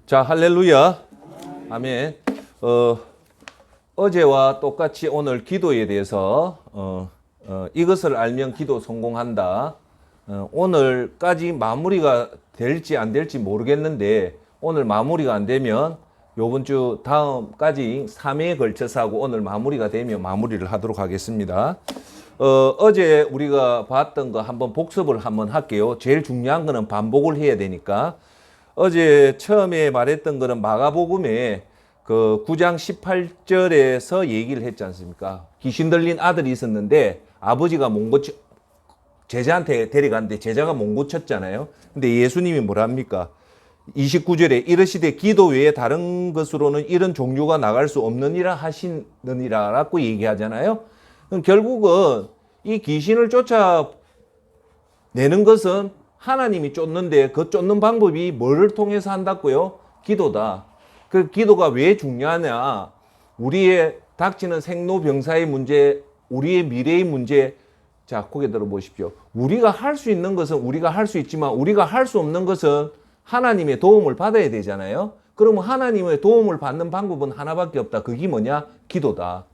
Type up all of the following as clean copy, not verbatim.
자, 할렐루야. 아멘. 어제와 똑같이 오늘 기도에 대해서 이것을 알면 기도 성공한다. 오늘까지 마무리가 될지 안 될지 모르겠는데 오늘 마무리가 안 되면 요번 주 다음까지 3회에 걸쳐서 하고 오늘 마무리가 되면 마무리를 하도록 하겠습니다. 어제 우리가 봤던 거 한번 복습을 한번 할게요. 제일 중요한 거는 반복을 해야 되니까. 어제 처음에 말했던 거는 마가복음에 그 9장 18절에서 얘기를 했지 않습니까? 귀신 들린 아들이 있었는데 아버지가 제자한테 데려갔는데 제자가 못 고쳤잖아요. 근데 예수님이 뭐랍니까? 29절에 이르시되 기도 외에 다른 것으로는 이런 종류가 나갈 수 없느니라 하시느니라 라고 얘기하잖아요. 그럼 결국은 이 귀신을 쫓아내는 것은 하나님이 쫓는데 그 쫓는 방법이 뭐를 통해서 한다고요? 기도다. 그 기도가 왜 중요하냐? 우리의 닥치는 생로병사의 문제, 우리의 미래의 문제. 자, 고개 들어 보십시오. 우리가 할 수 있는 것은 우리가 할 수 있지만 우리가 할 수 없는 것은 하나님의 도움을 받아야 되잖아요. 그러면 하나님의 도움을 받는 방법은 하나밖에 없다. 그게 뭐냐? 기도다.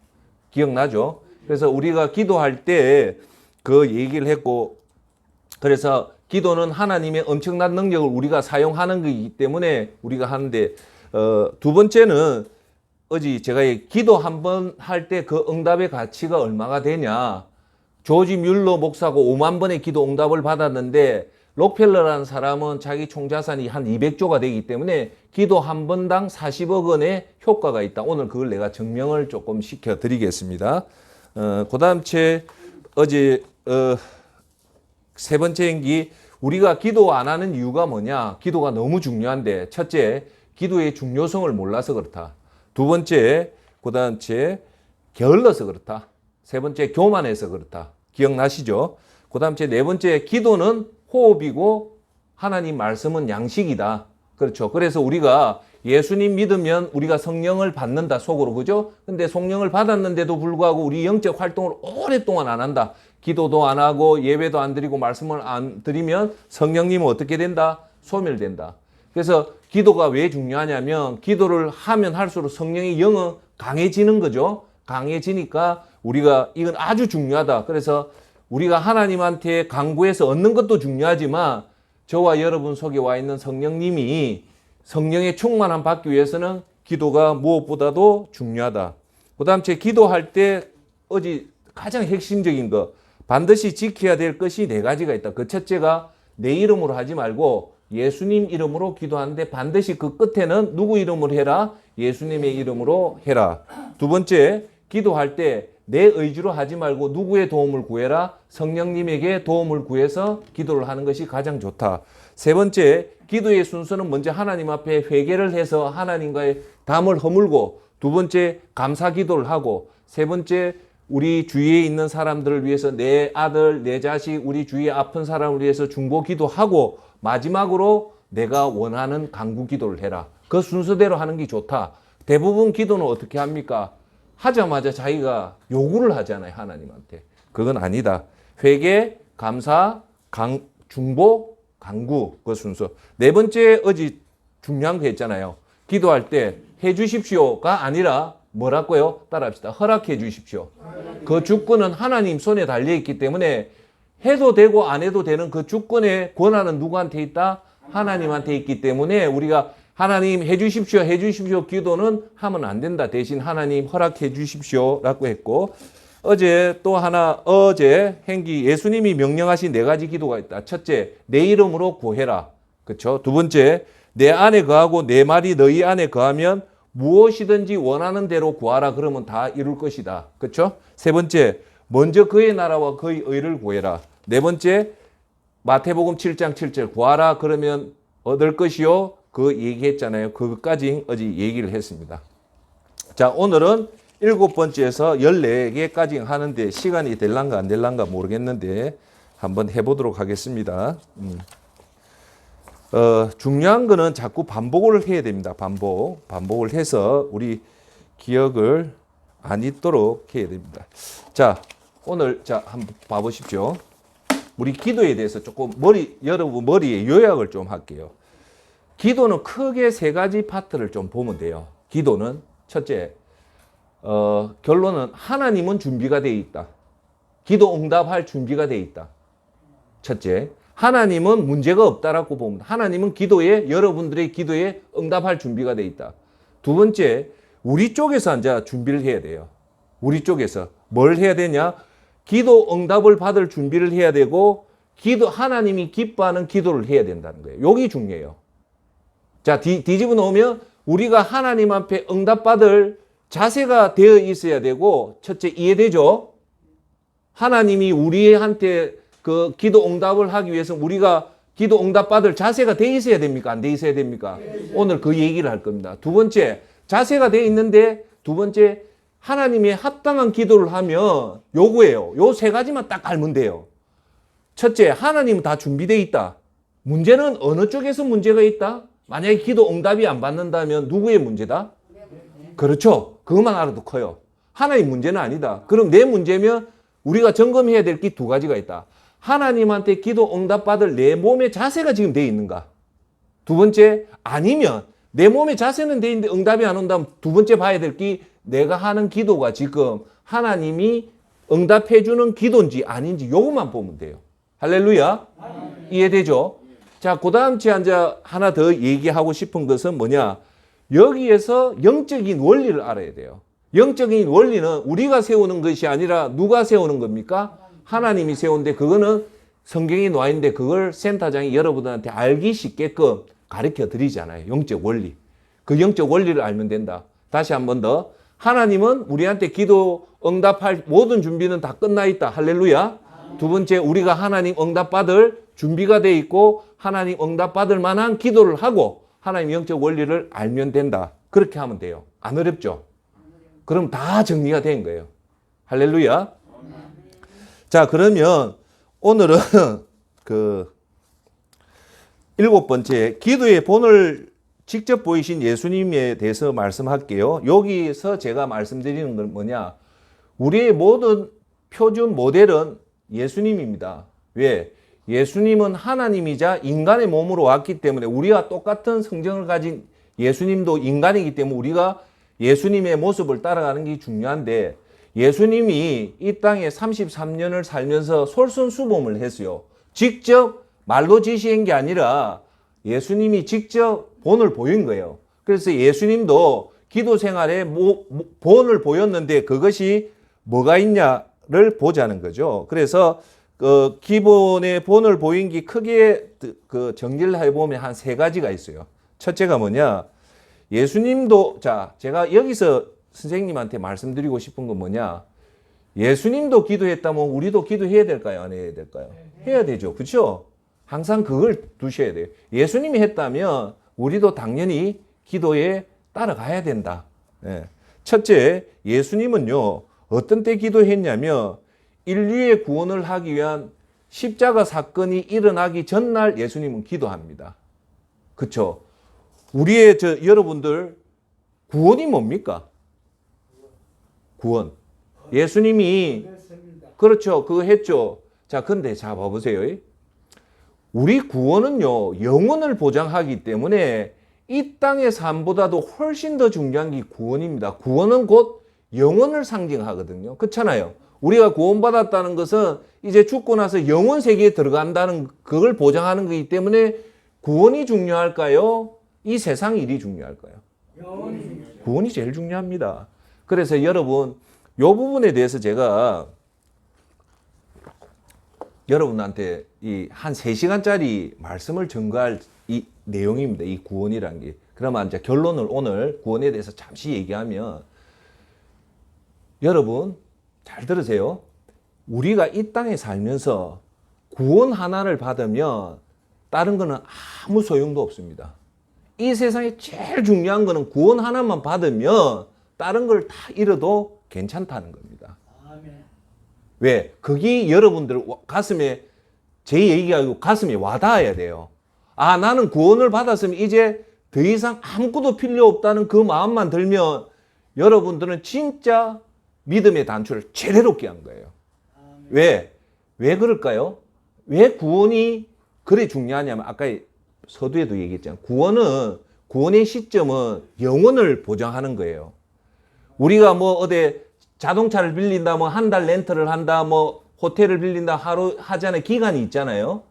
기억나죠? 그래서 우리가 기도할 때 그 얘기를 했고, 그래서 기도는 하나님의 엄청난 능력을 우리가 사용하는 것이기 때문에 우리가 하는데, 두 번째는 어제 제가 기도 한 번 할 때 그 응답의 가치가 얼마가 되냐. 조지 뮬러 목사고 5만 번의 기도 응답을 받았는데 록펠러라는 사람은 자기 총자산이 한 200조가 되기 때문에 기도 한 번당 40억 원의 효과가 있다. 오늘 그걸 내가 증명을 조금 시켜드리겠습니다. 그 다음 어제 세 번째 행기, 우리가 기도 안 하는 이유가 뭐냐? 기도가 너무 중요한데, 첫째, 기도의 중요성을 몰라서 그렇다. 두 번째, 그 다음 게을러서 그렇다. 세 번째, 교만해서 그렇다. 기억나시죠? 그 다음 네 번째, 기도는 호흡이고 하나님 말씀은 양식이다. 그렇죠. 그래서 우리가 예수님 믿으면 우리가 성령을 받는다, 속으로. 그죠? 근데 성령을 받았는데도 불구하고 우리 영적 활동을 오랫동안 안 한다. 기도도 안 하고 예배도 안 드리고 말씀을 안 드리면 성령님은 어떻게 된다? 소멸된다. 그래서 기도가 왜 중요하냐면 기도를 하면 할수록 성령의 영은 강해지는 거죠. 강해지니까 우리가 이건 아주 중요하다. 그래서 우리가 하나님한테 간구해서 얻는 것도 중요하지만 저와 여러분 속에 와 있는 성령님이 성령의 충만함 받기 위해서는 기도가 무엇보다도 중요하다. 그 다음 기도할 때 어제 가장 핵심적인 거, 반드시 지켜야 될 것이 네 가지가 있다. 그 첫째가 내 이름으로 하지 말고 예수님 이름으로 기도하는데 반드시 그 끝에는 누구 이름으로 해라? 예수님의 이름으로 해라. 두 번째, 기도할 때 내 의지로 하지 말고 누구의 도움을 구해라? 성령님에게 도움을 구해서 기도를 하는 것이 가장 좋다. 세 번째, 기도의 순서는 먼저 하나님 앞에 회개를 해서 하나님과의 담을 허물고, 두 번째, 감사 기도를 하고, 세 번째, 우리 주위에 있는 사람들을 위해서 내 아들, 내 자식, 우리 주위에 아픈 사람을 위해서 중보 기도하고, 마지막으로 내가 원하는 간구 기도를 해라. 그 순서대로 하는 게 좋다. 대부분 기도는 어떻게 합니까? 하자마자 자기가 요구를 하잖아요, 하나님한테. 그건 아니다. 회개, 감사, 중보, 간구, 그 순서. 네 번째 어제 중요한 거 했잖아요. 기도할 때 해주십시오가 아니라 뭐라고요? 따라합시다. 허락해 주십시오. 그 주권은 하나님 손에 달려있기 때문에 해도 되고 안 해도 되는 그 주권의 권한은 누구한테 있다? 하나님한테 있기 때문에 우리가 하나님 해주십시오 기도는 하면 안 된다. 대신 하나님 허락해 주십시오라고 했고, 어제 또 하나, 행기 예수님이 명령하신 네 가지 기도가 있다. 첫째, 내 이름으로 구해라. 그렇죠? 두 번째, 내 안에 거하고 내 말이 너희 안에 거하면 무엇이든지 원하는 대로 구하라. 그러면 다 이룰 것이다. 그렇죠? 세 번째, 먼저 그의 나라와 그의 의를 구해라. 네 번째, 마태복음 7장 7절 구하라. 그러면 얻을 것이요. 그 얘기했잖아요. 그것까지 어제 얘기를 했습니다. 자, 오늘은 7번째에서 14개까지 하는데 시간이 될란가 안 될란가 모르겠는데 한번 해보도록 하겠습니다. 중요한 거는 자꾸 반복을 해야 됩니다. 반복을 해서 우리 기억을 안 잊도록 해야 됩니다. 자, 오늘 한번 봐보십시오. 우리 기도에 대해서 조금 여러분 머리에 요약을 좀 할게요. 기도는 크게 세 가지 파트를 좀 보면 돼요. 기도는 첫째, 결론은 하나님은 준비가 되어 있다. 기도 응답할 준비가 되어 있다. 첫째, 하나님은 문제가 없다라고 봅니다. 하나님은 여러분들의 기도에 응답할 준비가 되어 있다. 두 번째, 우리 쪽에서 이제 준비를 해야 돼요. 우리 쪽에서 뭘 해야 되냐? 기도 응답을 받을 준비를 해야 되고, 하나님이 기뻐하는 기도를 해야 된다는 거예요. 여기 중요해요. 자, 뒤집어 놓으면 우리가 하나님 앞에 응답받을 자세가 되어 있어야 되고, 첫째, 이해되죠? 하나님이 우리한테 그 기도 응답을 하기 위해서 우리가 기도 응답받을 자세가 돼 있어야 됩니까? 안 돼 있어야 됩니까? 오늘 그 얘기를 할 겁니다. 두 번째, 자세가 돼 있는데, 두 번째, 하나님의 합당한 기도를 하면 요거예요. 요 세 가지만 딱 알면 돼요. 첫째, 하나님은 다 준비되어 있다. 문제는 어느 쪽에서 문제가 있다? 만약에 기도 응답이 안 받는다면 누구의 문제다? 그렇죠. 그것만 알아도 커요. 하나님 문제는 아니다. 그럼 내 문제면 우리가 점검해야 될 게 두 가지가 있다. 하나님한테 기도 응답 받을 내 몸의 자세가 지금 돼 있는가? 두 번째, 아니면 내 몸의 자세는 돼 있는데 응답이 안 온다면 두 번째 봐야 될 게 내가 하는 기도가 지금 하나님이 응답해 주는 기도인지 아닌지 요것만 보면 돼요. 할렐루야. 이해되죠? 자, 그 다음 하나 더 얘기하고 싶은 것은 뭐냐? 여기에서 영적인 원리를 알아야 돼요. 영적인 원리는 우리가 세우는 것이 아니라 누가 세우는 겁니까? 하나님이 세우는데 그거는 성경에 나와 있는데 그걸 센터장이 여러분들한테 알기 쉽게끔 가르쳐 드리잖아요. 영적 원리. 그 영적 원리를 알면 된다. 다시 한 번 더. 하나님은 우리한테 기도 응답할 모든 준비는 다 끝나 있다. 할렐루야. 두 번째, 우리가 하나님 응답 받을 준비가 돼 있고 하나님 응답 받을 만한 기도를 하고 하나님 영적 원리를 알면 된다. 그렇게 하면 돼요. 안 어렵죠? 그럼 다 정리가 된 거예요. 할렐루야. 자, 그러면 오늘은 그 일곱 번째, 기도의 본을 직접 보이신 예수님에 대해서 말씀할게요. 여기서 제가 말씀드리는 건 뭐냐? 우리의 모든 표준 모델은 예수님입니다. 왜? 예수님은 하나님이자 인간의 몸으로 왔기 때문에 우리와 똑같은 성정을 가진 예수님도 인간이기 때문에 우리가 예수님의 모습을 따라가는 게 중요한데 예수님이 이 땅에 33년을 살면서 솔선수범을 했어요. 직접 말로 지시한 게 아니라 예수님이 직접 본을 보인 거예요. 그래서 예수님도 기도 생활에 본을 보였는데 그것이 뭐가 있냐를 보자는 거죠. 그래서 그 기본의 본을 보인 게 크게 그 정리를 해보면 한 세 가지가 있어요. 첫째가 뭐냐? 예수님도, 자, 제가 여기서 선생님한테 말씀드리고 싶은 건 뭐냐? 예수님도 기도했다면 우리도 기도해야 될까요? 안 해야 될까요? 해야 되죠. 그렇죠? 항상 그걸 두셔야 돼요. 예수님이 했다면 우리도 당연히 기도에 따라가야 된다. 예. 첫째, 예수님은요, 어떤 때 기도했냐면 인류의 구원을 하기 위한 십자가 사건이 일어나기 전날 예수님은 기도합니다. 그렇죠? 우리의 여러분들 구원이 뭡니까? 구원. 예수님이 그렇죠. 그거 했죠. 자, 근데 자 봐보세요. 우리 구원은요, 영혼을 보장하기 때문에 이 땅의 삶보다도 훨씬 더 중요한 게 구원입니다. 구원은 곧 영혼을 상징하거든요. 그렇잖아요. 우리가 구원받았다는 것은 이제 죽고 나서 영혼 세계에 들어간다는 그걸 보장하는 거기 때문에 구원이 중요할까요? 이 세상 일이 중요할까요? 구원이 제일 중요합니다. 그래서 여러분, 이 부분에 대해서 제가 여러분한테 이 한 3시간짜리 말씀을 전가할 이 내용입니다. 이 구원이란 게. 그러면 이제 결론을 오늘 구원에 대해서 잠시 얘기하면 여러분 잘 들으세요. 우리가 이 땅에 살면서 구원 하나를 받으면 다른 거는 아무 소용도 없습니다. 이 세상에 제일 중요한 거는 구원 하나만 받으면 다른 걸 다 잃어도 괜찮다는 겁니다. 왜? 그게 여러분들 가슴에 제 얘기가 가슴에 와닿아야 돼요. 아, 나는 구원을 받았으면 이제 더 이상 아무것도 필요 없다는 그 마음만 들면 여러분들은 진짜 믿음의 단추를 제대로 깨한 거예요. 왜? 왜 그럴까요? 왜 구원이 그래 중요하냐면 아까 서두에도 얘기했잖아요. 구원의 시점은 영원을 보장하는 거예요. 우리가 뭐 어디 자동차를 빌린다, 뭐 한 달 렌트를 한다, 뭐 호텔을 빌린다, 하루 하자는 기간이 있잖아요.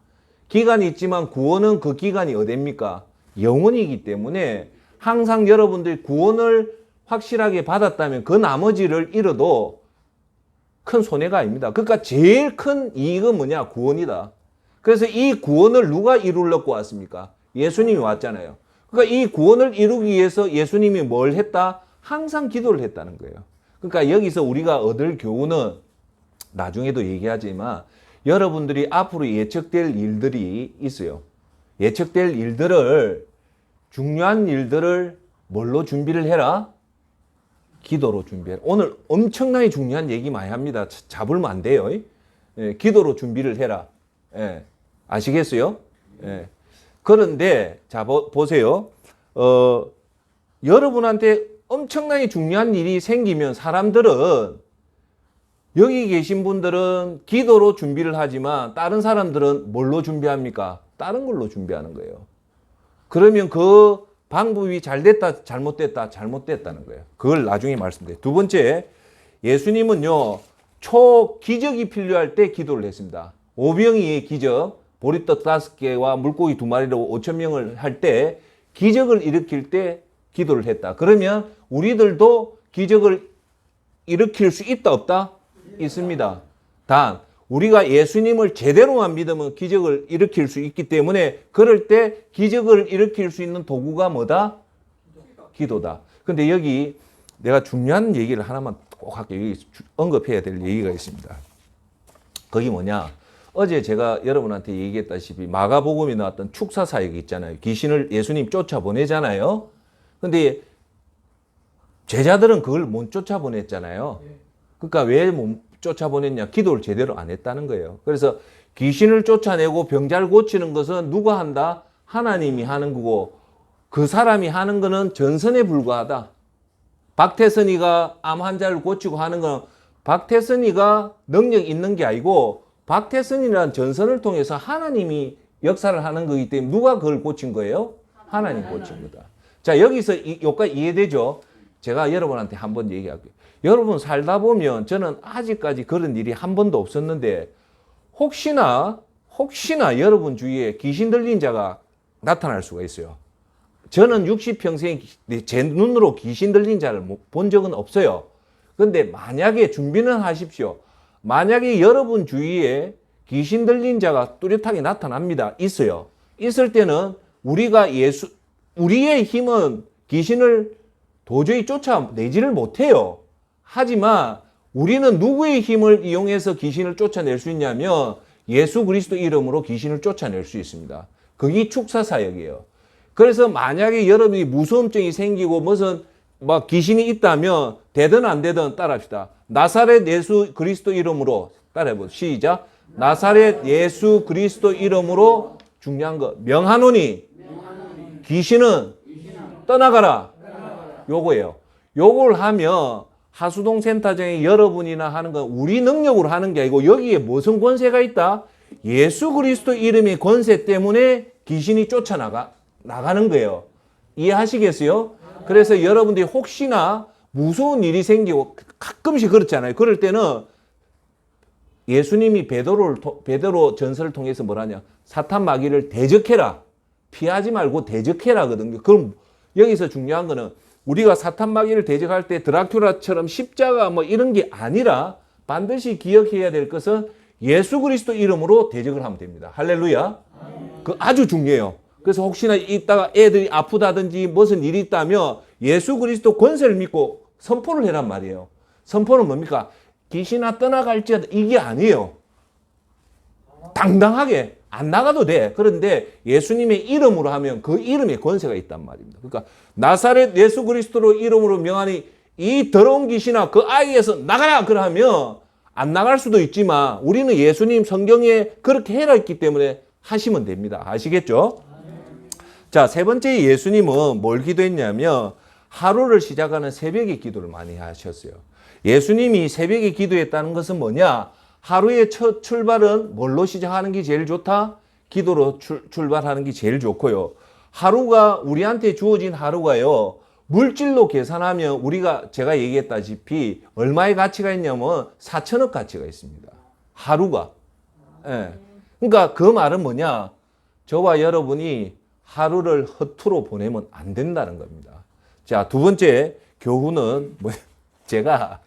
기간이 있지만 구원은 그 기간이 어딥니까? 영원이기 때문에 항상 여러분들이 구원을 확실하게 받았다면 그 나머지를 잃어도 큰 손해가 아닙니다. 그러니까 제일 큰 이익은 뭐냐? 구원이다. 그래서 이 구원을 누가 이루려고 왔습니까? 예수님이 왔잖아요. 그러니까 이 구원을 이루기 위해서 예수님이 뭘 했다? 항상 기도를 했다는 거예요. 그러니까 여기서 우리가 얻을 교훈은 나중에도 얘기하지만 여러분들이 앞으로 예측될 일들이 있어요. 예측될 일들을, 중요한 일들을 뭘로 준비를 해라? 기도로 준비해라. 오늘 엄청나게 중요한 얘기 많이 합니다. 잡으면 안 돼요. 예, 기도로 준비를 해라. 예, 아시겠어요? 예. 그런데 자 보세요. 여러분한테 엄청나게 중요한 일이 생기면 사람들은, 여기 계신 분들은 기도로 준비를 하지만 다른 사람들은 뭘로 준비합니까? 다른 걸로 준비하는 거예요. 그러면 그 방법이 잘 됐다, 잘못됐다, 잘못됐다는 거예요. 그걸 나중에 말씀드려요. 두 번째, 예수님은요, 기적이 필요할 때 기도를 했습니다. 오병이의 기적, 보리떡 5개와 물고기 2마리로 5,000명을 할 때 기적을 일으킬 때 기도를 했다. 그러면 우리들도 기적을 일으킬 수 있다, 없다? 있습니다. 단, 우리가 예수님을 제대로만 믿으면 기적을 일으킬 수 있기 때문에 그럴 때 기적을 일으킬 수 있는 도구가 뭐다? 기도다. 근데 여기 내가 중요한 얘기를 하나만 꼭 할게요. 여기 언급해야 될 얘기가 있습니다. 그게 뭐냐? 어제 제가 여러분한테 얘기했다시피 마가복음에 나왔던 축사 사역이 있잖아요. 귀신을 예수님 쫓아보내잖아요. 근데 제자들은 그걸 못 쫓아보냈잖아요. 그러니까 왜 못 쫓아보냈냐? 기도를 제대로 안 했다는 거예요. 그래서 귀신을 쫓아내고 병자를 고치는 것은 누가 한다? 하나님이 하는 거고, 그 사람이 하는 거는 전선에 불과하다. 박태선이가 암 환자를 고치고 하는 건 박태선이가 능력 있는 게 아니고 박태선이라는 전선을 통해서 하나님이 역사를 하는 거기 때문에 누가 그걸 고친 거예요? 하나님 고친 거다. 자, 여기서 여기까지 이해되죠? 제가 여러분한테 한번 얘기할게요. 여러분 살다 보면 저는 아직까지 그런 일이 한 번도 없었는데 혹시나 여러분 주위에 귀신 들린 자가 나타날 수가 있어요. 저는 60평생 제 눈으로 귀신 들린 자를 본 적은 없어요. 그런데 만약에 준비는 하십시오. 만약에 여러분 주위에 귀신 들린 자가 뚜렷하게 나타납니다. 있어요. 있을 때는 우리의 힘은 귀신을 도저히 쫓아내지를 못해요. 하지만 우리는 누구의 힘을 이용해서 귀신을 쫓아낼 수 있냐면 예수 그리스도 이름으로 귀신을 쫓아낼 수 있습니다. 그게 축사 사역이에요. 그래서 만약에 여러분이 무서움증이 생기고 무슨 막 귀신이 있다면 되든 안 되든 따라합시다. 나사렛 예수 그리스도 이름으로 따라해보세요. 시작. 나사렛 예수 그리스도 이름으로 중요한 거 명하노니 귀신은 떠나가라. 요거예요. 요걸 하면 하수동 센터장에 여러분이나 하는 건 우리 능력으로 하는 게 아니고 여기에 무슨 권세가 있다? 예수 그리스도 이름의 권세 때문에 귀신이 나가는 거예요. 이해하시겠어요? 그래서 여러분들이 혹시나 무서운 일이 생기고 가끔씩 그렇잖아요. 그럴 때는 예수님이 베드로 전설을 통해서 뭐라냐? 사탄 마귀를 대적해라. 피하지 말고 대적해라 거든요. 그럼 여기서 중요한 거는 우리가 사탄 마귀를 대적할 때 드라큘라처럼 십자가 뭐 이런 게 아니라 반드시 기억해야 될 것은 예수 그리스도 이름으로 대적을 하면 됩니다. 할렐루야. 그 아주 중요해요. 그래서 혹시나 이따가 애들이 아프다든지 무슨 일이 있다면 예수 그리스도 권세를 믿고 선포를 해란 말이에요. 선포는 뭡니까? 귀신아 떠나갈지어다 이게 아니에요. 당당하게 안 나가도 돼. 그런데 예수님의 이름으로 하면 그 이름에 권세가 있단 말입니다. 그러니까 나사렛 예수 그리스도로 이름으로 명하니 이 더러운 귀신아 그 아이에서 나가라 그러면 안 나갈 수도 있지만 우리는 예수님 성경에 그렇게 해라 했기 때문에 하시면 됩니다. 아시겠죠? 자, 세 번째 예수님은 뭘 기도했냐면 하루를 시작하는 새벽에 기도를 많이 하셨어요. 예수님이 새벽에 기도했다는 것은 뭐냐? 하루의 첫 출발은 뭘로 시작하는 게 제일 좋다? 기도로 출발하는 게 제일 좋고요. 하루가 우리한테 주어진 하루가요. 물질로 계산하면 우리가 제가 얘기했다시피 얼마의 가치가 있냐면 4천억 가치가 있습니다. 하루가. 예. 그러니까 그 말은 뭐냐? 저와 여러분이 하루를 허투루 보내면 안 된다는 겁니다. 자, 두 번째 교훈은 제가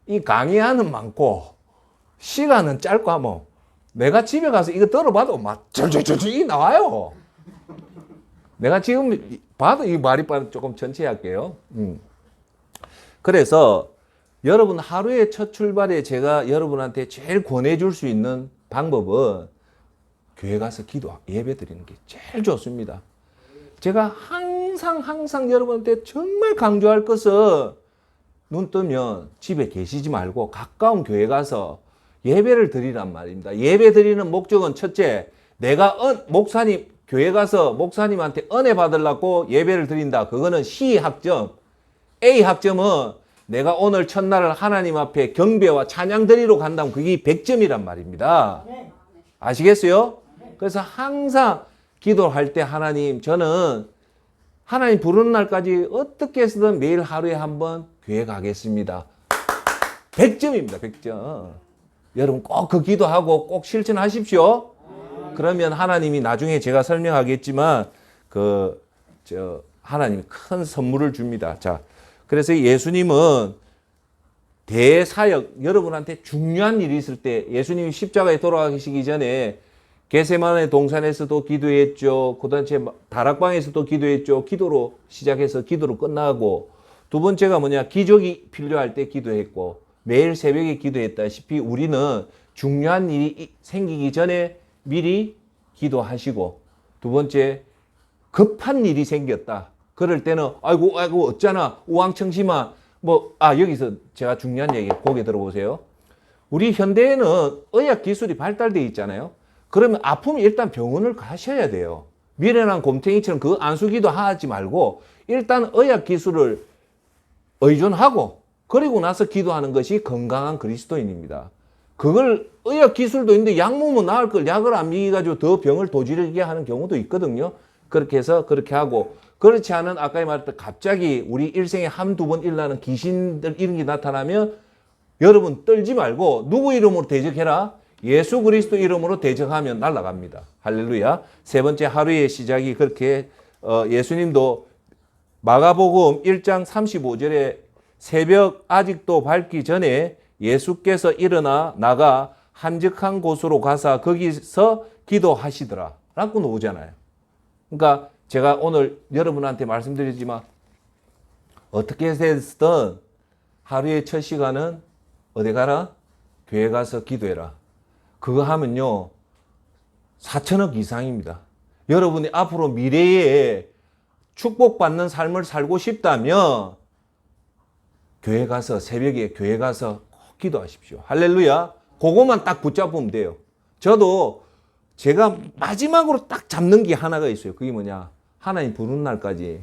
이 강의하는 많고 시간은 짧고 하면 내가 집에 가서 이거 들어봐도 막 절절절절이 나와요. 내가 지금 봐도 이 말이 조금 천천히 할게요. 그래서 여러분 하루의 첫 출발에 제가 여러분한테 제일 권해줄 수 있는 방법은 교회 가서 예배 드리는 게 제일 좋습니다. 제가 항상 여러분한테 정말 강조할 것은 눈 뜨면 집에 계시지 말고 가까운 교회 가서 예배를 드리란 말입니다. 예배 드리는 목적은 첫째, 내가 목사님 교회 가서 목사님한테 은혜 받으려고 예배를 드린다. 그거는 C 학점. A 학점은 내가 오늘 첫날을 하나님 앞에 경배와 찬양 드리러 간다면 그게 100점이란 말입니다. 아시겠어요? 그래서 항상 기도할 때 하나님, 저는 하나님 부르는 날까지 어떻게 해서든 매일 하루에 한번 교회 가겠습니다. 100점입니다. 100점. 여러분 꼭 그 기도하고 꼭 실천하십시오. 그러면 하나님이 나중에 제가 설명하겠지만 하나님이 큰 선물을 줍니다. 자, 그래서 예수님은 대사역, 여러분한테 중요한 일이 있을 때 예수님이 십자가에 돌아가시기 전에 겟세마네 동산에서도 기도했죠. 그다음에 다락방에서도 기도했죠. 기도로 시작해서 기도로 끝나고, 두 번째가 뭐냐, 기적이 필요할 때 기도했고, 매일 새벽에 기도했다시피 우리는 중요한 일이 생기기 전에 미리 기도하시고, 두 번째 급한 일이 생겼다. 그럴 때는 아이고 어쩌나 우왕청심한 여기서 제가 중요한 얘기 고개 들어보세요. 우리 현대에는 의학 기술이 발달되어 있잖아요. 그러면 아프면 일단 병원을 가셔야 돼요. 미련한 곰탱이처럼 그 안수기도 하지 말고 일단 의학 기술을 의존하고 그리고 나서 기도하는 것이 건강한 그리스도인입니다. 그걸 의학 기술도 있는데 약 먹으면 나을 걸 약을 안 먹여가지고 더 병을 도지르게 하는 경우도 있거든요. 그렇게 해서 그렇게 하고, 그렇지 않은 아까 말했던 갑자기 우리 일생에 한두 번 일어나는 귀신들 이런 게 나타나면 여러분 떨지 말고 누구 이름으로 대적해라? 예수 그리스도 이름으로 대적하면 날아갑니다. 할렐루야. 세 번째, 하루의 시작이 그렇게 예수님도 마가복음 1장 35절에 새벽 아직도 밝기 전에 예수께서 일어나 나가 한적한 곳으로 가사 거기서 기도하시더라 라고 나오잖아요. 그러니까 제가 오늘 여러분한테 말씀드리지만 어떻게 해서든 하루의 첫 시간은 어디 가라? 교회 가서 기도해라. 그거 하면요 4천억 이상입니다. 여러분이 앞으로 미래에 축복받는 삶을 살고 싶다면 교회 가서, 새벽에 교회 가서 꼭 기도하십시오. 할렐루야. 그것만 딱 붙잡으면 돼요. 저도 제가 마지막으로 딱 잡는 게 하나가 있어요. 그게 뭐냐, 하나님 부르는 날까지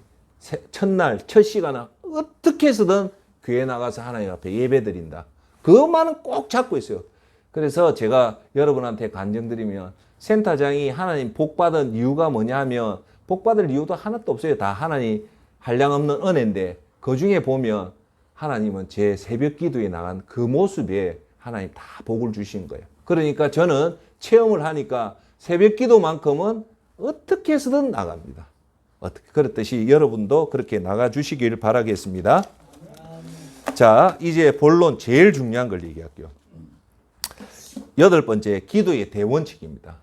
첫날 첫 시간은 어떻게 해서든 교회 나가서 하나님 앞에 예배 드린다. 그것만은 꼭 잡고 있어요. 그래서 제가 여러분한테 간증드리면, 센터장이 하나님 복받은 이유가 뭐냐 하면 복받을 이유도 하나도 없어요. 다 하나님 한량없는 은혜인데, 그 중에 보면 하나님은 제 새벽 기도에 나간 그 모습에 하나님 다 복을 주신 거예요. 그러니까 저는 체험을 하니까 새벽 기도만큼은 어떻게 해서든 나갑니다. 그렇듯이 여러분도 그렇게 나가주시길 바라겠습니다. 자, 이제 본론 제일 중요한 걸 얘기할게요. 8번째, 기도의 대원칙입니다.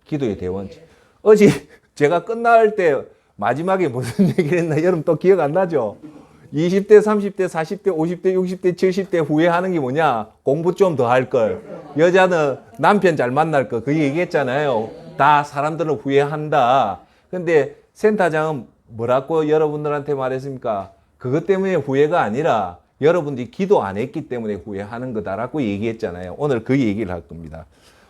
기도의 대원칙. 어제 제가 끝날 때 마지막에 무슨 얘기를 했나 여러분 또 기억 안 나죠? 20대, 30대, 40대, 50대, 60대, 70대 후회하는 게 뭐냐? 공부 좀 더 할 걸. 여자는 남편 잘 만날 거. 그 얘기했잖아요. 다 사람들은 후회한다. 근데 센터장은 뭐라고 여러분들한테 말했습니까? 그것 때문에 후회가 아니라 여러분들이 기도 안 했기 때문에 후회하는 거다라고 얘기했잖아요. 오늘 그 얘기를 할 겁니다.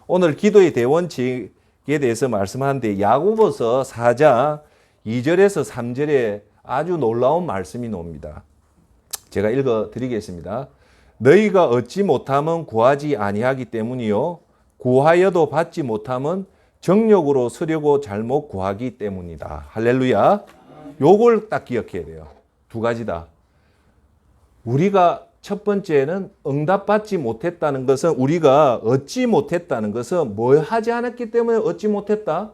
오늘 기도의 대원칙에 대해서 말씀하는데 야고보서 4장 2절에서 3절에 아주 놀라운 말씀이 나옵니다. 제가 읽어 드리겠습니다. 너희가 얻지 못함은 구하지 아니하기 때문이요 구하여도 받지 못함은 정욕으로 쓰려고 잘못 구하기 때문이다. 할렐루야. 요걸 딱 기억해야 돼요. 두 가지다. 우리가 첫 번째는 응답받지 못했다는 것은 우리가 얻지 못했다는 것은 뭘 하지 않았기 때문에 얻지 못했다?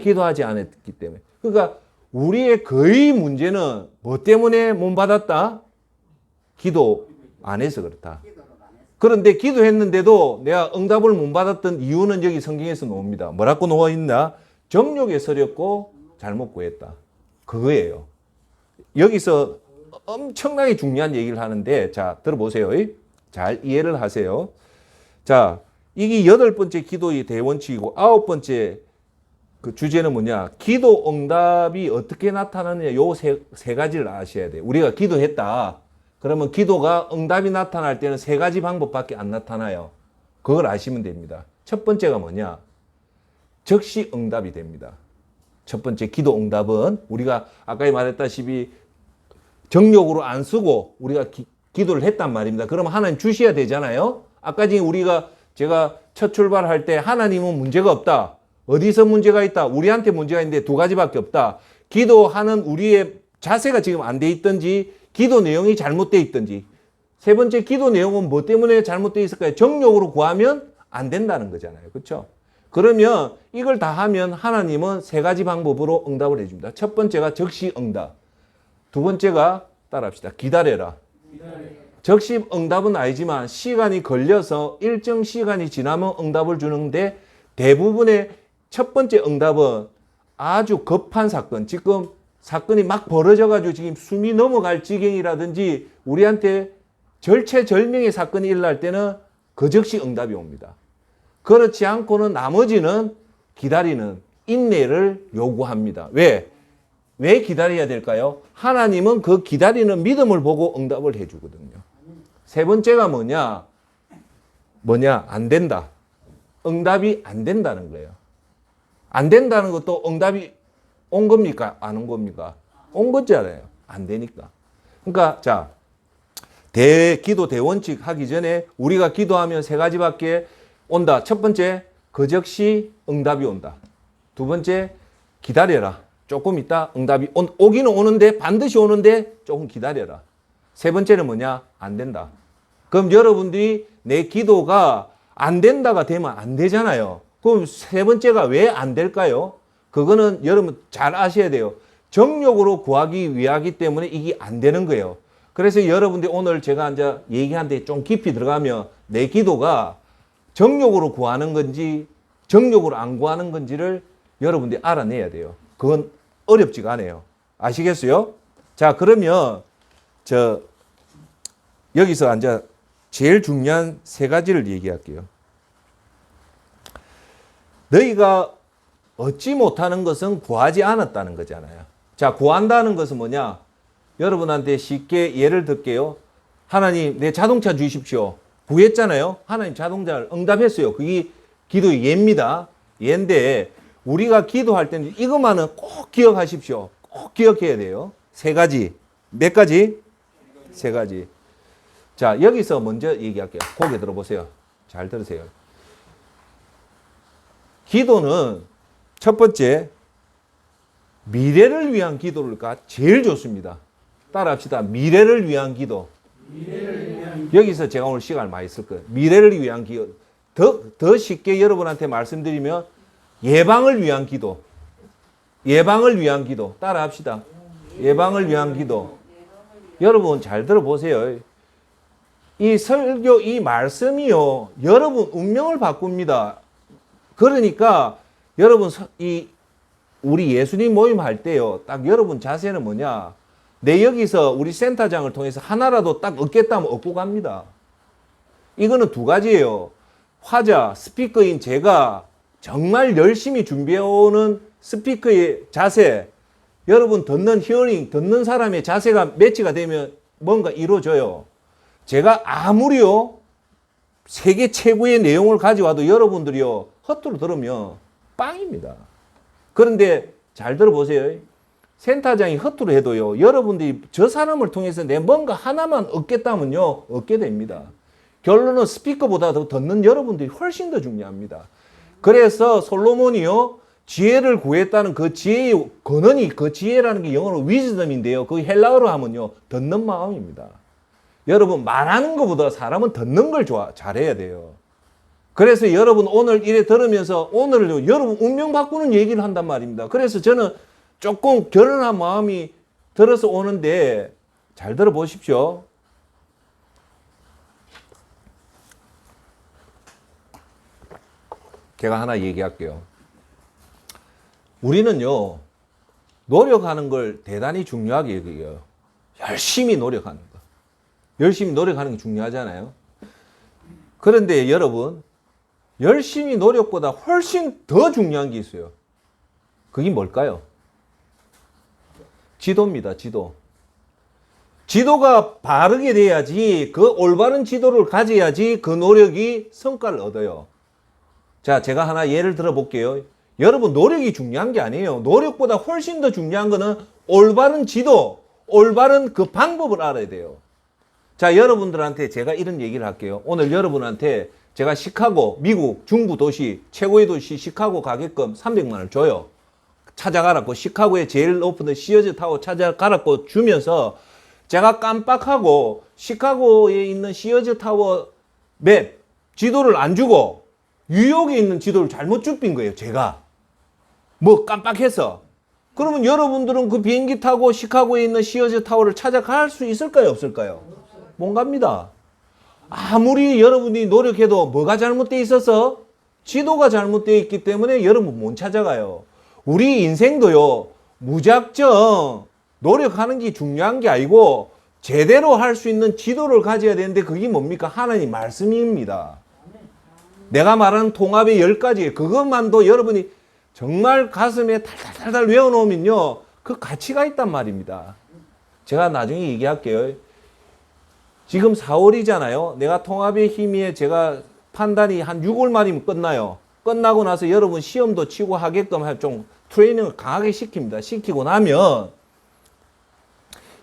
기도하지 않았기 때문에. 그러니까 우리의 거의 문제는 뭐 때문에 못 받았다? 기도 안 해서 그렇다. 그런데 기도했는데도 내가 응답을 못 받았던 이유는 여기 성경에서 나옵니다. 뭐라고 나와 있나? 정욕에 서렸고 잘못 구했다. 그거예요. 여기서 엄청나게 중요한 얘기를 하는데, 자, 들어보세요. 잘 이해를 하세요. 자, 이게 8번째 기도의 대원칙이고 9번째 그 주제는 뭐냐? 기도 응답이 어떻게 나타나느냐? 요 세 가지를 아셔야 돼요. 우리가 기도했다. 그러면 기도가 응답이 나타날 때는 3가지 방법밖에 안 나타나요. 그걸 아시면 됩니다. 첫 번째가 뭐냐? 즉시 응답이 됩니다. 첫 번째 기도 응답은 우리가 아까 말했다시피 정욕으로 안 쓰고 우리가 기도를 했단 말입니다. 그러면 하나님 주셔야 되잖아요. 아까 전에 제가 첫 출발할 때 하나님은 문제가 없다. 어디서 문제가 있다? 우리한테 문제가 있는데 2가지밖에 없다. 기도하는 우리의 자세가 지금 안 돼 있든지 기도 내용이 잘못되어 있든지. 세 번째 기도 내용은 뭐 때문에 잘못되어 있을까요? 정욕으로 구하면 안 된다는 거잖아요. 그렇죠? 그러면 이걸 다 하면 하나님은 3가지 방법으로 응답을 해줍니다. 첫 번째가 즉시 응답. 두 번째가 따라합시다. 기다려라. 즉시 응답은 아니지만 시간이 걸려서 일정 시간이 지나면 응답을 주는데 대부분의 첫 번째 응답은 아주 급한 사건, 지금 사건이 막 벌어져가지고 지금 숨이 넘어갈 지경이라든지 우리한테 절체절명의 사건이 일어날 때는 그 즉시 응답이 옵니다. 그렇지 않고는 나머지는 기다리는 인내를 요구합니다. 왜 기다려야 될까요? 하나님은 그 기다리는 믿음을 보고 응답을 해주거든요. 세 번째가 뭐냐? 안 된다. 응답이 안 된다는 거예요. 안 된다는 것도 응답이 온 겁니까? 안 온 겁니까? 온 거잖아요. 안 되니까. 그러니까 자, 기도 대원칙 하기 전에 우리가 기도하면 3가지밖에 온다. 첫 번째, 그 즉시 응답이 온다. 두 번째, 기다려라. 조금 있다 응답이 오기는 오는데 반드시 오는데 조금 기다려라. 세 번째는 안 된다. 그럼 여러분들이 내 기도가 안 된다가 되면 안 되잖아요. 그럼 세 번째가 왜 안 될까요? 그거는 여러분 잘 아셔야 돼요. 정욕으로 구하기 위하기 때문에 이게 안 되는 거예요. 그래서 여러분들이 오늘 제가 이제 얘기하는데 좀 깊이 들어가면 내 기도가 정욕으로 구하는 건지 정욕으로 안 구하는 건지를 여러분들이 알아내야 돼요. 그건 어렵지가 않아요. 아시겠어요? 자, 그러면 여기서 이제 제일 중요한 3가지를 얘기할게요. 너희가 얻지 못하는 것은 구하지 않았다는 거잖아요. 자, 구한다는 것은 뭐냐? 여러분한테 쉽게 예를 들게요. 하나님, 내 자동차 주십시오. 구했잖아요. 하나님 자동차를 응답했어요. 그게 기도의 예입니다. 예인데 우리가 기도할 때는 이것만은 꼭 기억하십시오. 꼭 기억해야 돼요. 3가지. 몇 가지? 3가지. 자, 여기서 먼저 얘기할게요. 고개 들어보세요. 잘 들으세요. 기도는 첫 번째, 미래를 위한 기도가 제일 좋습니다. 따라합시다. 미래를 위한 기도. 여기서 제가 오늘 시간을 많이 쓸 거예요. 미래를 위한 기도. 더 쉽게 여러분한테 말씀드리면 예방을 위한 기도. 예방을 위한 기도. 따라합시다. 예방을 위한 기도. 여러분 잘 들어보세요. 이 설교, 이 말씀이요, 여러분 운명을 바꿉니다. 그러니까 여러분 우리 예수님 모임 할 때요, 딱 여러분 자세는 뭐냐? 내 여기서 우리 센터장을 통해서 하나라도 딱 얻겠다면 얻고 갑니다. 이거는 2가지예요. 화자, 스피커인 제가 정말 열심히 준비해오는 스피커의 자세, 여러분 듣는 듣는 사람의 자세가 매치가 되면 뭔가 이루어져요. 제가 아무리요, 세계 최고의 내용을 가져와도 여러분들이요, 헛으로 들으면 빵입니다. 그런데 잘 들어보세요. 센터장이 헛으로 해도요, 여러분들이 저 사람을 통해서 내 뭔가 하나만 얻겠다면요, 얻게 됩니다. 결론은 스피커보다 더 듣는 여러분들이 훨씬 더 중요합니다. 그래서 솔로몬이요, 지혜를 구했다는 그 지혜의 근원이, 그 지혜라는 게 영어로 위즈덤인데요. 그 헬라어로 하면요, 듣는 마음입니다. 여러분, 말하는 것보다 사람은 듣는 걸 잘해야 돼요. 그래서 여러분 오늘 이래 들으면서 오늘은요, 여러분 운명 바꾸는 얘기를 한단 말입니다. 그래서 저는 조금 결혼한 마음이 들어서 오는데 잘 들어보십시오. 제가 하나 얘기할게요. 우리는요, 노력하는 걸 대단히 중요하게 여겨요. 열심히 노력하는 거. 열심히 노력하는 게 중요하잖아요. 그런데 여러분, 열심히 노력보다 훨씬 더 중요한 게 있어요. 그게 뭘까요? 지도입니다, 지도. 지도가 바르게 돼야지, 그 올바른 지도를 가져야지 그 노력이 성과를 얻어요. 자, 제가 하나 예를 들어 볼게요. 여러분, 노력이 중요한 게 아니에요. 노력보다 훨씬 더 중요한 거는 올바른 지도, 올바른 그 방법을 알아야 돼요. 자, 여러분들한테 제가 이런 얘기를 할게요. 오늘 여러분한테 제가 시카고, 미국 중부 도시, 최고의 도시 시카고 가게끔 300만 원을 줘요. 찾아가라고, 시카고의 제일 높은 시어즈 타워 찾아가라고 주면서 제가 깜빡하고 시카고에 있는 시어즈 타워 맵, 지도를 안 주고 뉴욕에 있는 지도를 잘못 줍힌 거예요, 제가. 뭐 깜빡해서. 그러면 여러분들은 그 비행기 타고 시카고에 있는 시어즈 타워를 찾아갈 수 있을까요, 없을까요? 못 갑니다. 아무리 여러분이 노력해도 뭐가 잘못되어 있어서? 지도가 잘못되어 있기 때문에 여러분 못 찾아가요. 우리 인생도요, 무작정 노력하는 게 중요한 게 아니고 제대로 할 수 있는 지도를 가져야 되는데 그게 뭡니까? 하나님 말씀입니다. 내가 말하는 통합의 10가지, 그것만도 여러분이 정말 가슴에 달달달달 외워놓으면요, 그 가치가 있단 말입니다. 제가 나중에 얘기할게요. 지금 4월이잖아요. 내가 통합의 힘에 제가 판단이 한 6월 말이면 끝나요. 끝나고 나서 여러분 시험도 치고 하게끔 좀 트레이닝을 강하게 시킵니다. 시키고 나면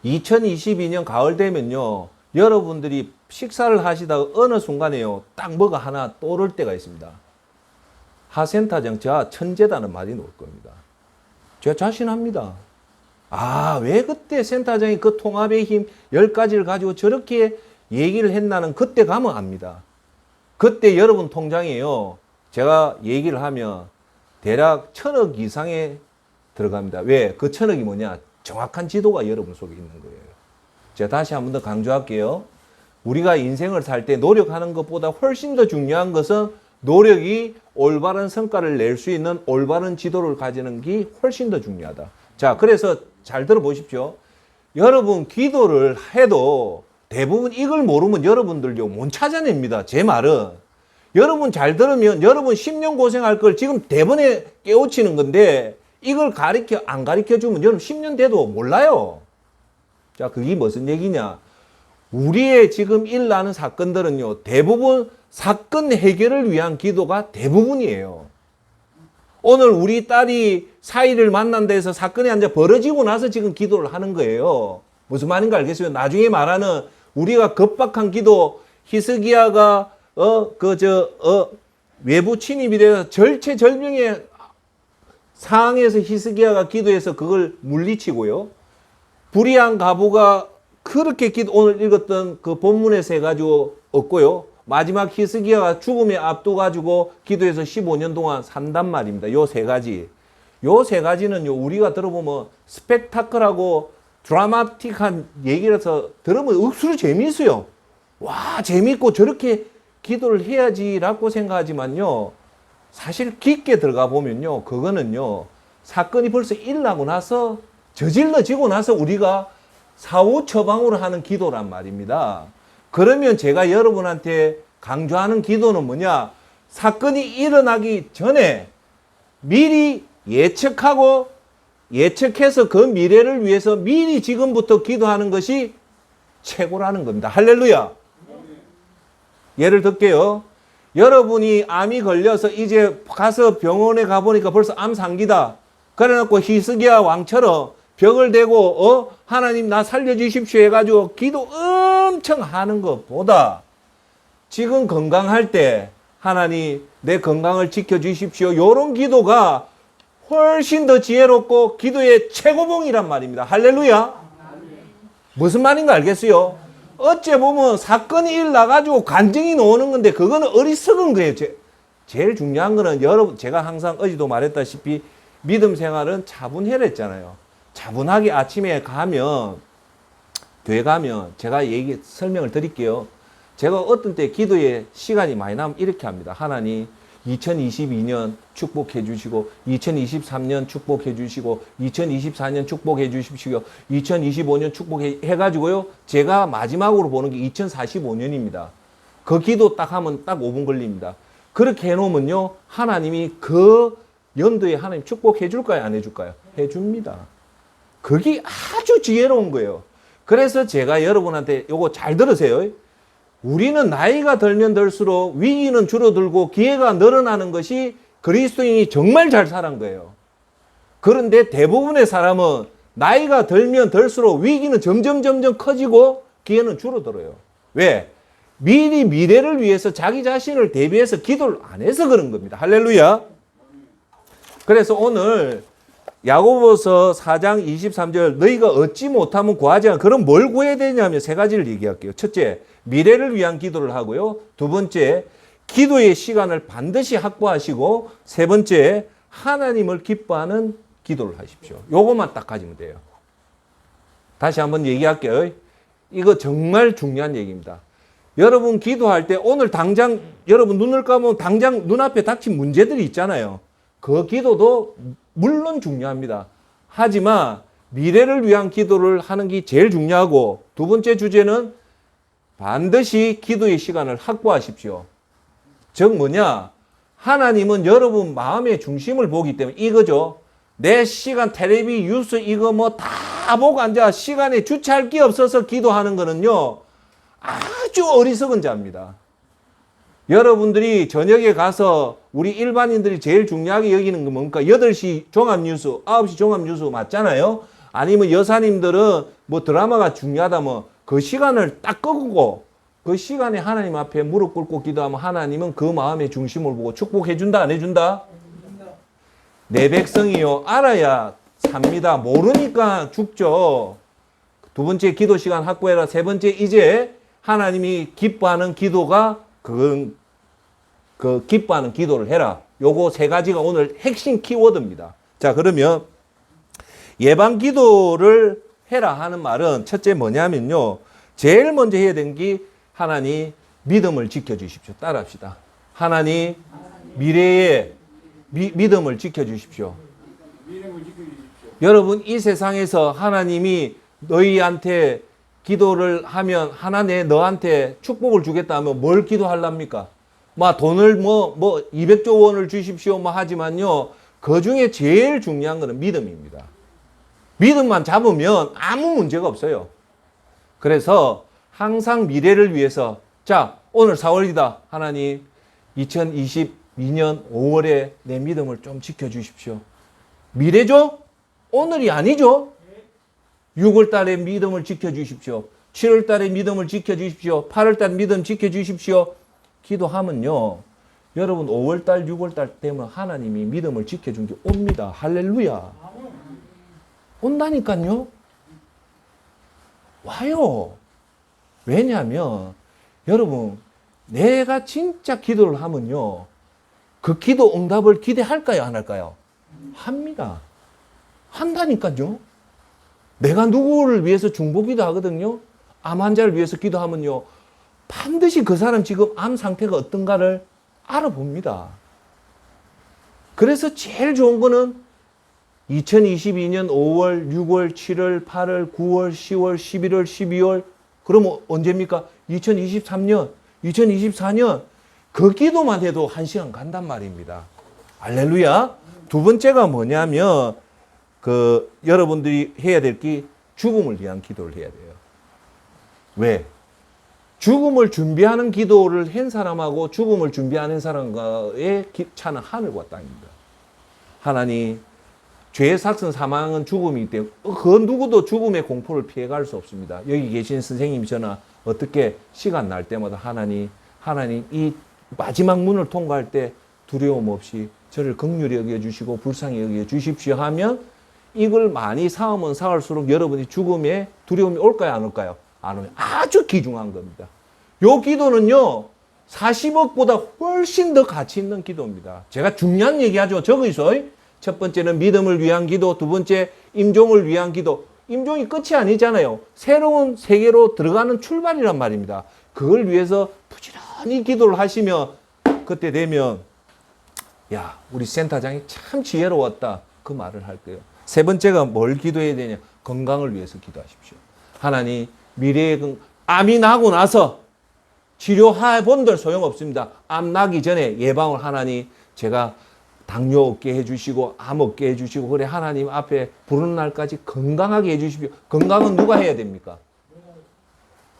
2022년 가을 되면요, 여러분들이 식사를 하시다가 어느 순간에요, 딱 뭐가 하나 떠오를 때가 있습니다. 하센터장, 저 천재다는 말이 나올 겁니다. 제가 자신합니다. 아, 왜 그때 센터장이 그 통합의 힘 10가지를 가지고 저렇게 얘기를 했나는 그때 가면 압니다. 그때 여러분 통장에요, 제가 얘기를 하면 대략 1000억 이상에 들어갑니다. 왜? 그 1000억이 뭐냐? 정확한 지도가 여러분 속에 있는 거예요. 제가 다시 한 번 더 강조할게요. 우리가 인생을 살 때 노력하는 것보다 훨씬 더 중요한 것은 노력이 올바른 성과를 낼 수 있는 올바른 지도를 가지는 게 훨씬 더 중요하다. 자, 그래서 잘 들어보십시오. 여러분 기도를 해도 대부분 이걸 모르면 여러분들요 못 찾아냅니다. 제 말은. 여러분 잘 들으면 여러분 10년 고생할 걸 지금 대번에 깨우치는 건데 이걸 안 가르쳐 주면 여러분 10년 돼도 몰라요. 자, 그게 무슨 얘기냐? 우리의 지금 일어나는 사건들은요, 대부분 사건 해결을 위한 기도가 대부분이에요. 오늘 우리 딸이 사이를 만난다 해서 사건이 앉아 벌어지고 나서 지금 기도를 하는 거예요. 무슨 말인가 알겠어요? 나중에 말하는 우리가 급박한 기도, 히스기야가 외부 침입이 돼서 절체절명의 상황에서 히스기야가 기도해서 그걸 물리치고요. 불의한 가부가 그렇게 오늘 읽었던 그 본문에서 해가지고 얻고요. 마지막 히스기야가 죽음에 앞둬가지고 기도해서 15년 동안 산단 말입니다. 요 세 가지. 요 세 가지는요, 우리가 들어보면 스펙타클하고 드라마틱한 얘기라서 들으면 억수로 재미있어요. 와, 재미있고 저렇게 기도를 해야지라고 생각하지만요, 사실 깊게 들어가 보면요, 그거는요, 사건이 벌써 일어나고 나서 저질러지고 나서 우리가 사후 처방으로 하는 기도란 말입니다. 그러면 제가 여러분한테 강조하는 기도는 뭐냐? 사건이 일어나기 전에 미리 예측해서 그 미래를 위해서 미리 지금부터 기도하는 것이 최고라는 겁니다. 할렐루야. 예를 들게요. 여러분이 암이 걸려서 이제 가서 병원에 가보니까 벌써 암 상기다. 그래놓고 히스기야 왕처럼 벽을 대고 하나님 나 살려주십시오 해가지고 기도 엄청 하는 것보다 지금 건강할 때 하나님 내 건강을 지켜주십시오. 이런 기도가 훨씬 더 지혜롭고 기도의 최고봉이란 말입니다. 할렐루야. 무슨 말인가 알겠어요? 어째 보면 사건이 일어나가지고 간증이 나오는 건데 그거는 어리석은 거예요. 제일 중요한 거는 여러분, 제가 항상 어제도 말했다시피 믿음 생활은 차분해라 했잖아요. 차분하게 아침에 가면, 교회 가면 제가 설명을 드릴게요. 제가 어떤 때 기도에 시간이 많이 나면 이렇게 합니다. 하나님 2022년 축복해 주시고 2023년 축복해 주시고 2024년 축복해 주십시오. 2025년 축복해 가지고요. 제가 마지막으로 보는 게 2045년입니다. 그 기도 딱 하면 딱 5분 걸립니다. 그렇게 해 놓으면요. 하나님이 그 연도에 하나님 축복해 줄까요? 안 해 줄까요? 해 줍니다. 그게 아주 지혜로운 거예요. 그래서 제가 여러분한테 요거 잘 들으세요. 우리는 나이가 들면 들수록 위기는 줄어들고 기회가 늘어나는 것이 그리스도인이 정말 잘 사는 거예요. 그런데 대부분의 사람은 나이가 들면 들수록 위기는 점점 커지고 기회는 줄어들어요. 왜? 미리 미래를 위해서 자기 자신을 대비해서 기도를 안 해서 그런 겁니다. 할렐루야. 그래서 오늘 야고보서 4장 23절 너희가 얻지 못하면 구하지 않아. 그럼 뭘 구해야 되냐면 세 가지를 얘기할게요. 첫째, 미래를 위한 기도를 하고요. 두 번째, 기도의 시간을 반드시 확보하시고 세 번째, 하나님을 기뻐하는 기도를 하십시오. 요것만 딱 가지면 돼요. 다시 한번 얘기할게요. 이거 정말 중요한 얘기입니다. 여러분 기도할 때 오늘 당장 여러분 눈을 감으면 당장 눈앞에 닥친 문제들이 있잖아요. 그 기도도 물론 중요합니다. 하지만 미래를 위한 기도를 하는 게 제일 중요하고 두 번째 주제는 반드시 기도의 시간을 확보하십시오. 즉 뭐냐? 하나님은 여러분 마음의 중심을 보기 때문에 이거죠. 내 시간 텔레비 뉴스 이거 뭐 다 보고 앉아 시간에 주체할 게 없어서 기도하는 거는요. 아주 어리석은 자입니다. 여러분들이 저녁에 가서 우리 일반인들이 제일 중요하게 여기는 건 뭡니까? 8시 종합뉴스, 9시 종합뉴스 맞잖아요? 아니면 여사님들은 뭐 드라마가 중요하다면 그 시간을 딱 끄고 그 시간에 하나님 앞에 무릎 꿇고 기도하면 하나님은 그 마음의 중심을 보고 축복해 준다, 안 해준다? 내 백성이요 알아야 삽니다. 모르니까 죽죠. 두 번째 기도 시간 확보해라. 세 번째 이제 하나님이 기뻐하는 기도가 그 기뻐하는 기도를 해라. 요거 세 가지가 오늘 핵심 키워드입니다. 자, 그러면 예방 기도를 해라 하는 말은 첫째 뭐냐면요. 제일 먼저 해야 되는 게 하나님 믿음을 지켜주십시오. 따라합시다. 하나님 미래의 믿음을 지켜주십시오. 여러분 이 세상에서 하나님이 너희한테 기도를 하면 하나님 너한테 축복을 주겠다 하면 뭘 기도하랍니까? 막 돈을 뭐 200조 원을 주십시오 뭐 하지만요. 그 중에 제일 중요한 거는 믿음입니다. 믿음만 잡으면 아무 문제가 없어요. 그래서 항상 미래를 위해서 자 오늘 4월이다. 하나님 2022년 5월에 내 믿음을 좀 지켜주십시오. 미래죠? 오늘이 아니죠? 6월 달에 믿음을 지켜주십시오. 7월 달에 믿음을 지켜주십시오. 8월 달에 믿음 지켜주십시오. 기도하면요. 여러분 5월 달, 6월 달 되면 하나님이 믿음을 지켜준 게 옵니다. 할렐루야. 온다니까요. 와요. 왜냐하면 여러분 내가 진짜 기도를 하면요. 그 기도 응답을 기대할까요? 안 할까요? 합니다. 한다니까요. 내가 누구를 위해서 중보기도 하거든요. 암 환자를 위해서 기도하면요. 반드시 그 사람 지금 암 상태가 어떤가를 알아봅니다. 그래서 제일 좋은 거는 2022년 5월, 6월, 7월, 8월, 9월, 10월, 11월, 12월 그러면 언제입니까? 2023년, 2024년 그 기도만 해도 1시간 간단 말입니다. 할렐루야. 두 번째가 뭐냐면 여러분들이 해야 될 게 죽음을 위한 기도를 해야 돼요. 왜? 죽음을 준비하는 기도를 한 사람하고 죽음을 준비하는 사람과의 차는 하늘과 땅입니다. 하나님, 죄의 삭슨 사망은 죽음이기 때문에 그 누구도 죽음의 공포를 피해갈 수 없습니다. 여기 계신 선생님이시나 어떻게 시간 날 때마다 하나님 하나님 이 마지막 문을 통과할 때 두려움 없이 저를 긍휼히 여겨주시고 불쌍히 여겨주십시오 하면 이걸 많이 쌓으면 쌓을수록 여러분이 죽음에 두려움이 올까요? 안 올까요? 안 오면 아주 귀중한 겁니다. 요 기도는요. 40억보다 훨씬 더 가치 있는 기도입니다. 제가 중요한 얘기하죠. 적어 있어요. 첫 번째는 믿음을 위한 기도, 두 번째 임종을 위한 기도. 임종이 끝이 아니잖아요. 새로운 세계로 들어가는 출발이란 말입니다. 그걸 위해서 부지런히 기도를 하시면 그때 되면 야, 우리 센터장이 참 지혜로웠다. 그 말을 할 거예요. 세 번째가 뭘 기도해야 되냐? 건강을 위해서 기도하십시오. 하나님, 미래의 암이 나고 나서 치료해 본들 소용없습니다. 암 나기 전에 예방을 하나님, 제가 당뇨 없게 해주시고 암 없게 해주시고 그래 하나님 앞에 부르는 날까지 건강하게 해주십시오. 건강은 누가 해야 됩니까?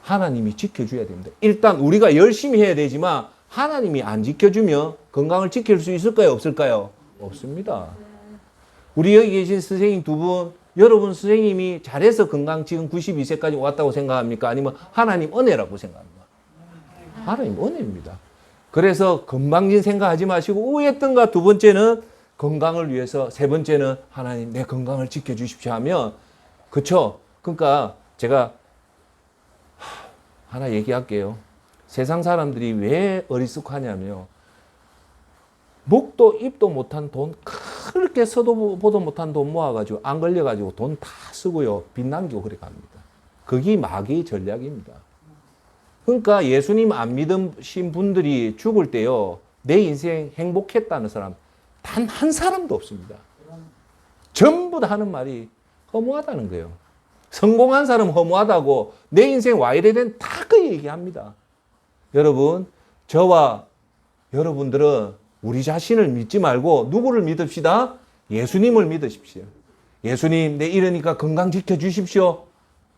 하나님이 지켜줘야 됩니다. 일단 우리가 열심히 해야 되지만 하나님이 안 지켜주면 건강을 지킬 수 있을까요? 없을까요? 없습니다. 우리 여기 계신 선생님 두 분, 여러분 선생님이 잘해서 건강 지금 92세까지 왔다고 생각합니까? 아니면 하나님 은혜라고 생각합니까? 하나님 은혜입니다. 그래서 건방진 생각하지 마시고 의했던가 두 번째는 건강을 위해서 세 번째는 하나님 내 건강을 지켜주십시오 하면 그쵸? 그러니까 제가 하나 얘기할게요. 세상 사람들이 왜 어리숙하냐면요. 목도 입도 못한 돈 그렇게 써도 보도 못한 돈 모아가지고 안 걸려가지고 돈 다 쓰고요. 빚 남기고 그래 갑니다. 그게 마귀의 전략입니다. 그러니까 예수님 안 믿으신 분들이 죽을 때요. 내 인생 행복했다는 사람 단 한 사람도 없습니다. 전부 다 하는 말이 허무하다는 거예요. 성공한 사람 허무하다고 내 인생 와 이래 된 다 그 얘기합니다. 여러분 저와 여러분들은 우리 자신을 믿지 말고 누구를 믿읍시다? 예수님을 믿으십시오. 예수님 내 이러니까 건강 지켜주십시오.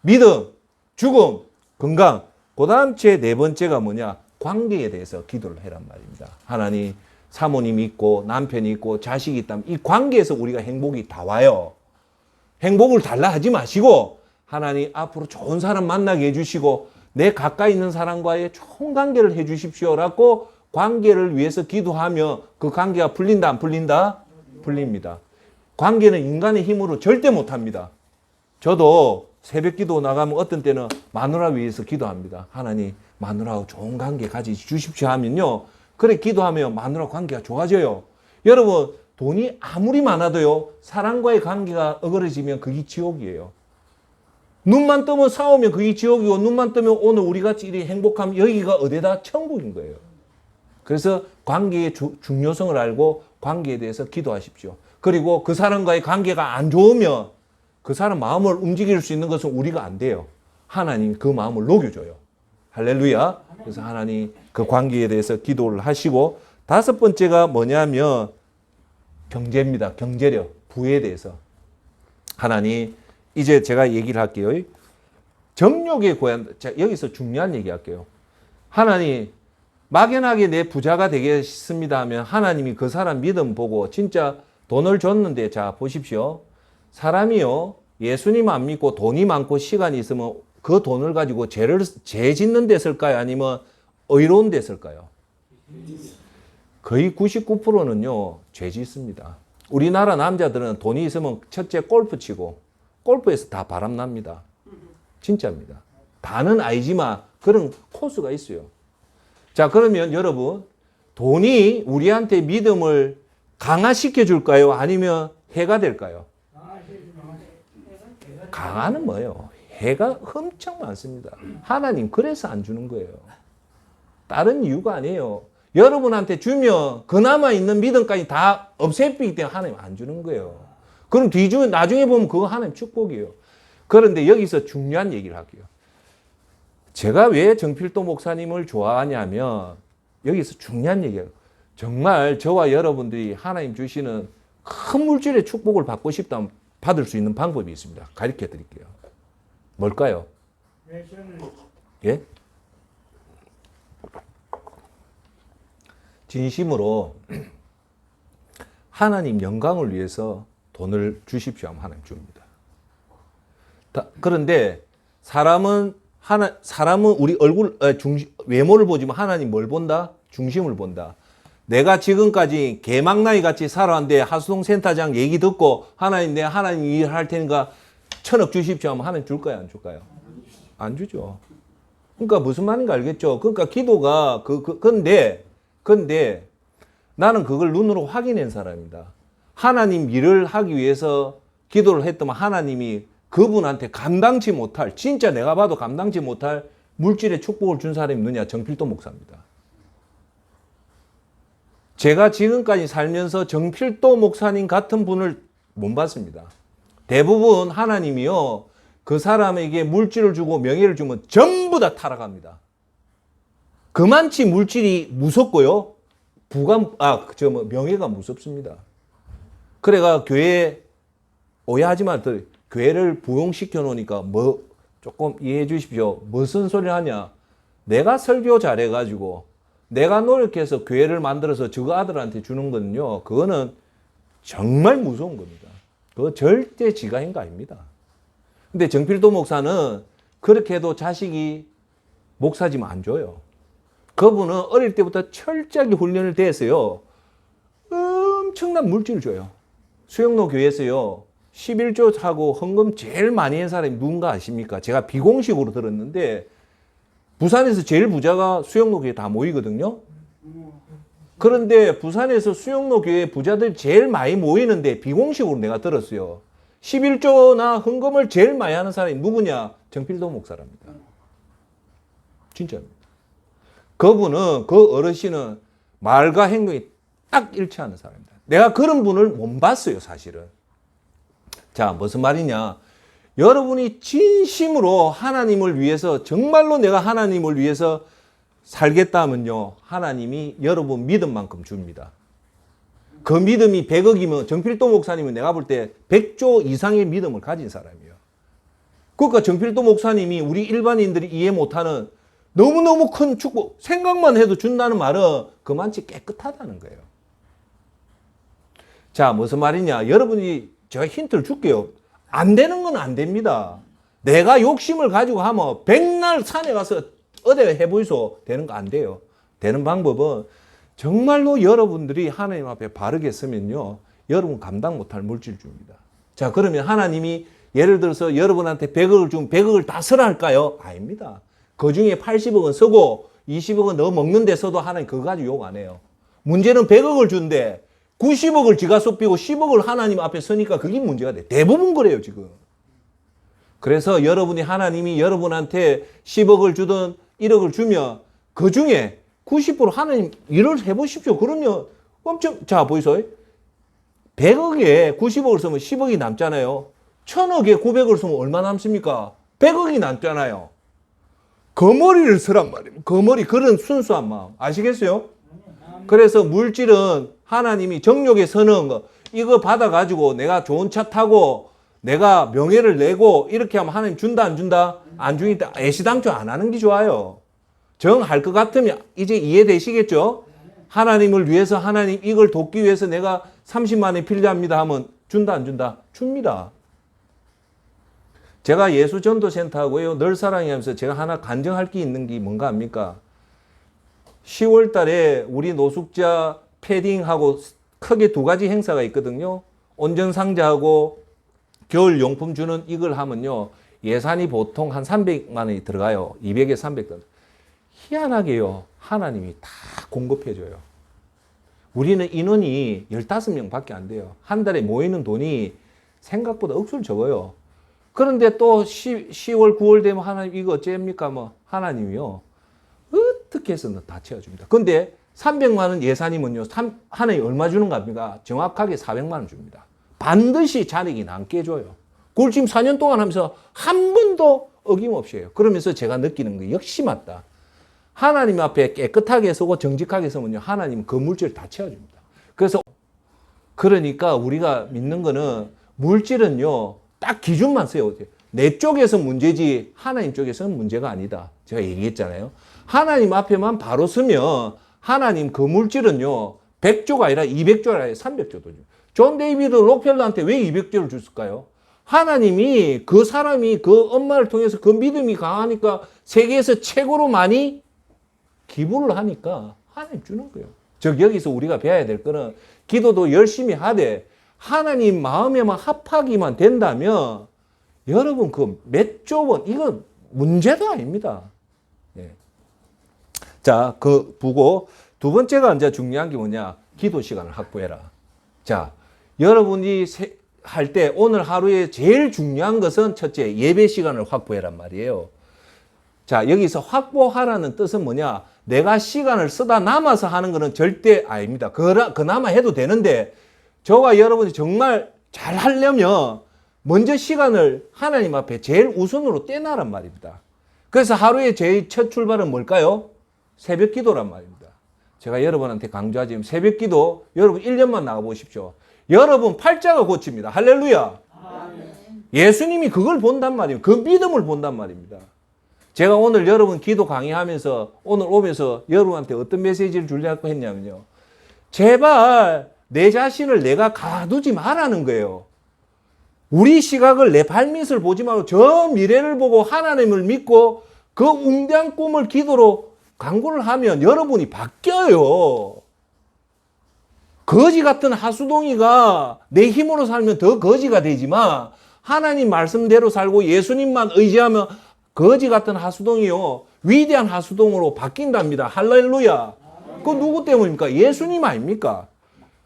믿음, 죽음, 건강. 그 다음 제 네 번째가 뭐냐? 관계에 대해서 기도를 해란 말입니다. 하나님 사모님이 있고 남편이 있고 자식이 있다면 이 관계에서 우리가 행복이 다 와요. 행복을 달라 하지 마시고 하나님 앞으로 좋은 사람 만나게 해주시고 내 가까이 있는 사람과의 좋은 관계를 해주십시오라고 관계를 위해서 기도하며 그 관계가 풀린다 안 풀린다? 풀립니다. 관계는 인간의 힘으로 절대 못합니다. 저도 새벽 기도 나가면 어떤 때는 마누라 위해서 기도합니다. 하나님 마누라하고 좋은 관계 가지주십시오 하면요. 그래 기도하면 마누라 관계가 좋아져요. 여러분 돈이 아무리 많아도요. 사람과의 관계가 어그러지면 그게 지옥이에요. 눈만 뜨면 싸우면 그게 지옥이고 눈만 뜨면 오늘 우리같이 이리 행복하면 여기가 어디다 천국인 거예요. 그래서 관계의 중요성을 알고 관계에 대해서 기도하십시오. 그리고 그 사람과의 관계가 안 좋으면 그 사람 마음을 움직일 수 있는 것은 우리가 안 돼요. 하나님 그 마음을 녹여줘요. 할렐루야. 그래서 하나님 그 관계에 대해서 기도를 하시고 다섯 번째가 뭐냐면 경제입니다. 경제력, 부에 대해서. 하나님 이제 제가 얘기를 할게요. 정욕의 고향, 여기서 중요한 얘기 할게요. 하나님 막연하게 내 부자가 되겠습니다 하면 하나님이 그 사람 믿음 보고 진짜 돈을 줬는데 자 보십시오. 사람이요 예수님 안 믿고 돈이 많고 시간이 있으면 그 돈을 가지고 죄 짓는 데 쓸까요? 아니면 의로운 데 쓸까요? 거의 99%는요 죄 짓습니다. 우리나라 남자들은 돈이 있으면 첫째 골프 치고 골프에서 다 바람납니다. 진짜입니다. 다는 아니지만 그런 코스가 있어요. 자 그러면 여러분 돈이 우리한테 믿음을 강화시켜 줄까요? 아니면 해가 될까요? 강화는 뭐예요? 해가 엄청 많습니다. 하나님 그래서 안 주는 거예요. 다른 이유가 아니에요. 여러분한테 주면 그나마 있는 믿음까지 다 없애버리기 때문에 하나님 안 주는 거예요. 그럼 나중에 보면 그거 하나님 축복이에요. 그런데 여기서 중요한 얘기를 할게요. 제가 왜 정필도 목사님을 좋아하냐면 여기서 중요한 얘기예요. 정말 저와 여러분들이 하나님 주시는 큰 물질의 축복을 받고 싶다면 받을 수 있는 방법이 있습니다. 가르쳐 드릴게요. 뭘까요? 예? 진심으로 하나님 영광을 위해서 돈을 주십시오 하면 하나님 줍니다. 그런데 사람은 사람은 우리 얼굴, 외모를 보지만 하나님 뭘 본다? 중심을 본다. 내가 지금까지 개망나이 같이 살아왔는데 하수동센터장 얘기 듣고 하나님, 내가 하나님 일 할 테니까 1,000억 주십시오 하면 하나님 줄까요? 안 줄까요? 안 주죠. 그러니까 무슨 말인가 알겠죠? 그러니까 기도가, 근데 나는 그걸 눈으로 확인한 사람이다. 하나님 일을 하기 위해서 기도를 했더만 하나님이 그분한테 감당치 못할, 진짜 내가 봐도 감당치 못할 물질의 축복을 준 사람이 누구냐? 정필도 목사입니다. 제가 지금까지 살면서 정필도 목사님 같은 분을 못 봤습니다. 대부분 하나님이요, 그 사람에게 물질을 주고 명예를 주면 전부 다 타락합니다. 그만치 물질이 무섭고요, 명예가 무섭습니다. 그래가 교회, 오해하지 말고, 교회를 부흥시켜 놓으니까 조금 이해해 주십시오. 무슨 소리를 하냐? 내가 설교 잘해가지고, 내가 노력해서 교회를 만들어서 저 아들한테 주는 거는요, 그거는 정말 무서운 겁니다. 그거 절대 지가 한 거 아닙니다. 근데 정필도 목사는 그렇게 해도 자식이 목사지면 안 줘요. 그분은 어릴 때부터 철저하게 훈련을 대해서요, 엄청난 물질을 줘요. 수영로 교회에서요, 11조 하고 헌금 제일 많이 한 사람이 누군가 아십니까? 제가 비공식으로 들었는데, 부산에서 제일 부자가 수영로 교회 다 모이거든요. 그런데 부산에서 수영로 교회 부자들 제일 많이 모이는데 비공식으로 내가 들었어요. 11조나 헌금을 제일 많이 하는 사람이 누구냐? 정필도 목사랍니다. 진짜입니다. 그분은, 그 어르신은 말과 행동이 딱 일치하는 사람입니다. 내가 그런 분을 못 봤어요, 사실은. 자, 무슨 말이냐? 여러분이 진심으로 하나님을 위해서, 정말로 내가 하나님을 위해서 살겠다 하면요, 하나님이 여러분 믿음만큼 줍니다. 그 믿음이 100억이면 정필도 목사님은 내가 볼 때 100조 이상의 믿음을 가진 사람이에요. 그러니까 정필도 목사님이 우리 일반인들이 이해 못하는 너무너무 큰 축복, 생각만 해도 준다는 말은 그만치 깨끗하다는 거예요. 자, 무슨 말이냐? 여러분이, 제가 힌트를 줄게요. 안 되는 건 안 됩니다. 내가 욕심을 가지고 하면 백날 산에 가서 어디 해보이소. 되는 거 안 돼요. 되는 방법은 정말로 여러분들이 하나님 앞에 바르게 서면요, 여러분 감당 못할 물질 줍니다. 자, 그러면 하나님이 예를 들어서 여러분한테 100억을 주면 100억을 다 쓰라 할까요? 아닙니다. 그 중에 80억은 쓰고 20억은 너 먹는 데 써도 하나님 그거 가지고 욕 안 해요. 문제는 100억을 준대 90억을 지가 쏟비고 10억을 하나님 앞에 서니까 그게 문제가 돼. 대부분 그래요, 지금. 그래서 여러분이, 하나님이 여러분한테 10억을 주든 1억을 주면 그 중에 90% 하나님 일을 해보십시오. 그러면 엄청, 자, 보이소. 100억에 90억을 쓰면 10억이 남잖아요. 1000억에 900억을 쓰면 얼마 남습니까? 100억이 남잖아요. 거머리를 쓰란 말이에요. 거머리, 그런 순수한 마음. 아시겠어요? 그래서 물질은 하나님이 정욕에 서는 거, 이거 받아가지고 내가 좋은 차 타고 내가 명예를 내고 이렇게 하면 하나님 준다, 안 준다? 안 주니까 애시당초 안 하는 게 좋아요. 정할 것 같으면 이제 이해되시겠죠? 하나님을 위해서, 하나님 이걸 돕기 위해서 내가 30만 원이 필요합니다 하면 준다, 안 준다? 줍니다. 제가 예수전도센터하고요, 늘 사랑하면서 제가 하나 간증할 게 있는 게 뭔가 합니까? 10월 달에 우리 노숙자 패딩하고 크게 두 가지 행사가 있거든요. 온전상자하고 겨울 용품 주는 이걸 하면요, 예산이 보통 한 300만 원이 들어가요. 200에 300원. 희한하게요, 하나님이 다 공급해줘요. 우리는 인원이 15명밖에 안 돼요. 한 달에 모이는 돈이 생각보다 억수로 적어요. 그런데 또 10월, 9월 되면 하나님 이거 어째입니까? 뭐 하나님이요, 어떻게 해서는 다 채워줍니다. 근데 300만 원 예산이면요, 하나님 얼마 주는 겁니까? 정확하게 400만 원 줍니다. 반드시 잔액이 남게 줘요. 그걸 지금 4년 동안 하면서 한 번도 어김없이 해요. 그러면서 제가 느끼는 거 역시 맞다. 하나님 앞에 깨끗하게 서고 정직하게 서면요, 하나님 그 물질을 다 채워줍니다. 그래서, 그러니까 우리가 믿는 거는 물질은요, 딱 기준만 세워야 돼요. 내 쪽에서 문제지 하나님 쪽에서는 문제가 아니다. 제가 얘기했잖아요. 하나님 앞에만 바로 서면 하나님 그 물질은요, 100조가 아니라 200조가 아니라 300조도 줘요. 존 데이비드 록펠러한테 왜 200조를 줬을까요? 하나님이 그 사람이 그 엄마를 통해서 그 믿음이 강하니까 세계에서 최고로 많이 기부를 하니까 하나님 주는 거예요. 즉 여기서 우리가 배워야 될 거는 기도도 열심히 하되 하나님 마음에만 합하기만 된다면 여러분 그 몇 조 원 이건 문제도 아닙니다. 예. 자, 그 보고 두 번째가 이제 중요한 게 뭐냐? 기도 시간을 확보해라. 자, 여러분이 할 때 오늘 하루에 제일 중요한 것은 첫째 예배 시간을 확보해란 말이에요. 자, 여기서 확보하라는 뜻은 뭐냐? 내가 시간을 쓰다 남아서 하는 것은 절대 아닙니다. 그나마 해도 되는데 저와 여러분이 정말 잘 하려면 먼저 시간을 하나님 앞에 제일 우선으로 떼놔란 말입니다. 그래서 하루에 제일 첫 출발은 뭘까요? 새벽 기도란 말입니다. 제가 여러분한테 강조하지만 새벽 기도 여러분 1년만 나가보십시오. 여러분 팔자가 고칩니다. 할렐루야. 예수님이 그걸 본단 말이에요. 그 믿음을 본단 말입니다. 제가 오늘 여러분 기도 강의하면서 오늘 오면서 여러분한테 어떤 메시지를 주려고 했냐면요. 제발 내 자신을 내가 가두지 말라는 거예요. 우리 시각을 내 발밑을 보지 말고 저 미래를 보고 하나님을 믿고 그 웅대한 꿈을 기도로 간구를 하면 여러분이 바뀌어요. 거지 같은 하수동이가 내 힘으로 살면 더 거지가 되지만 하나님 말씀대로 살고 예수님만 의지하면 거지 같은 하수동이요 위대한 하수동으로 바뀐답니다. 할렐루야. 그 누구 때문입니까? 예수님 아닙니까?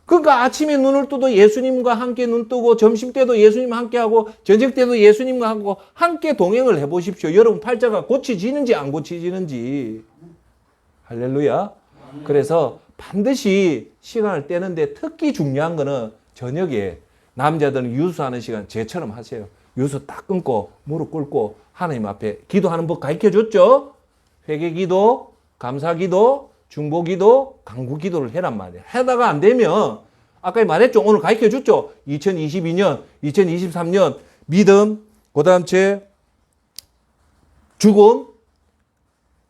그러니까 아침에 눈을 떠도 예수님과 함께 눈 뜨고 점심 때도 예수님과 함께하고 저녁 때도 예수님과 함께 동행을 해보십시오. 여러분 팔자가 고치지는지 안 고치지는지. 할렐루야. 그래서 반드시 시간을 떼는데 특히 중요한 거는 저녁에 남자들은 유수하는 시간 제처럼 하세요. 유수 딱 끊고 무릎 꿇고 하나님 앞에 기도하는 법 가르쳐줬죠. 회개기도, 감사기도, 중보기도, 간구기도를 해란 말이에요. 하다가 안 되면 아까 말했죠. 오늘 가르쳐줬죠. 2022년, 2023년 믿음, 그 다음 죽음,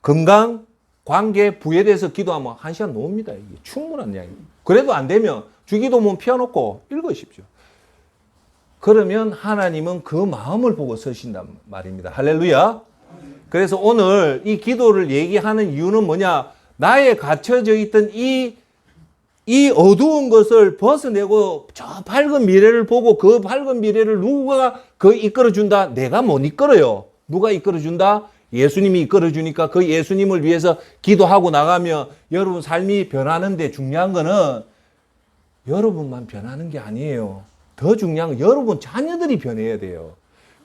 건강, 관계, 부에 대해서 기도하면 1시간 넘습니다. 이게 충분한 이야기입니다. 그래도 안 되면 주기도문 펴놓고 읽으십시오. 그러면 하나님은 그 마음을 보고 서신단 말입니다. 할렐루야. 그래서 오늘 이 기도를 얘기하는 이유는 뭐냐? 나에 갇혀져 있던 이 어두운 것을 벗어내고 저 밝은 미래를 보고 그 밝은 미래를 누가 이끌어준다? 내가 못 이끌어요. 누가 이끌어준다? 예수님이 이끌어주니까 그 예수님을 위해서 기도하고 나가면 여러분 삶이 변하는데 중요한 거는 여러분만 변하는 게 아니에요. 더 중요한 건 여러분 자녀들이 변해야 돼요.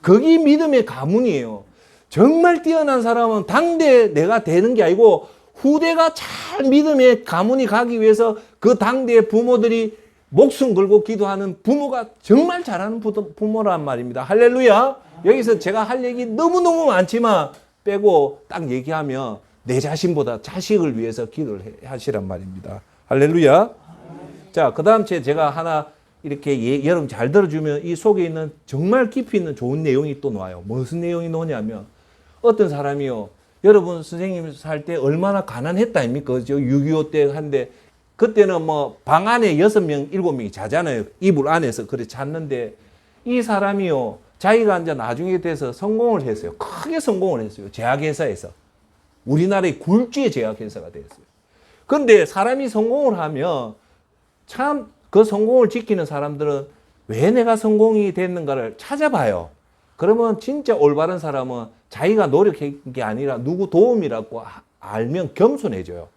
그게 믿음의 가문이에요. 정말 뛰어난 사람은 당대 내가 되는 게 아니고 후대가 잘 믿음의 가문이 가기 위해서 그 당대의 부모들이 목숨 걸고 기도하는 부모가 정말 잘하는 부모란 말입니다. 할렐루야. 여기서 제가 할 얘기 너무너무 많지만 빼고 딱 얘기하면 내 자신보다 자식을 위해서 기도를 하시란 말입니다. 할렐루야. 자, 그 다음 제가 하나 이렇게 여러분 잘 들어주면 이 속에 있는 정말 깊이 있는 좋은 내용이 또 나와요. 무슨 내용이 나오냐면 어떤 사람이요. 여러분 선생님 살 때 얼마나 가난했다 아닙니까? 6.25 때 한데 그때는 뭐 방 안에 6명, 7명이 자잖아요. 이불 안에서 그래 잤는데 이 사람이요. 자기가 이제 나중에 돼서 성공을 했어요. 크게 성공을 했어요. 제약회사에서. 우리나라의 굴지의 제약회사가 됐어요. 그런데 사람이 성공을 하면 참 그 성공을 지키는 사람들은 왜 내가 성공이 됐는가를 찾아봐요. 그러면 진짜 올바른 사람은 자기가 노력한 게 아니라 누구 도움이라고 알면 겸손해져요.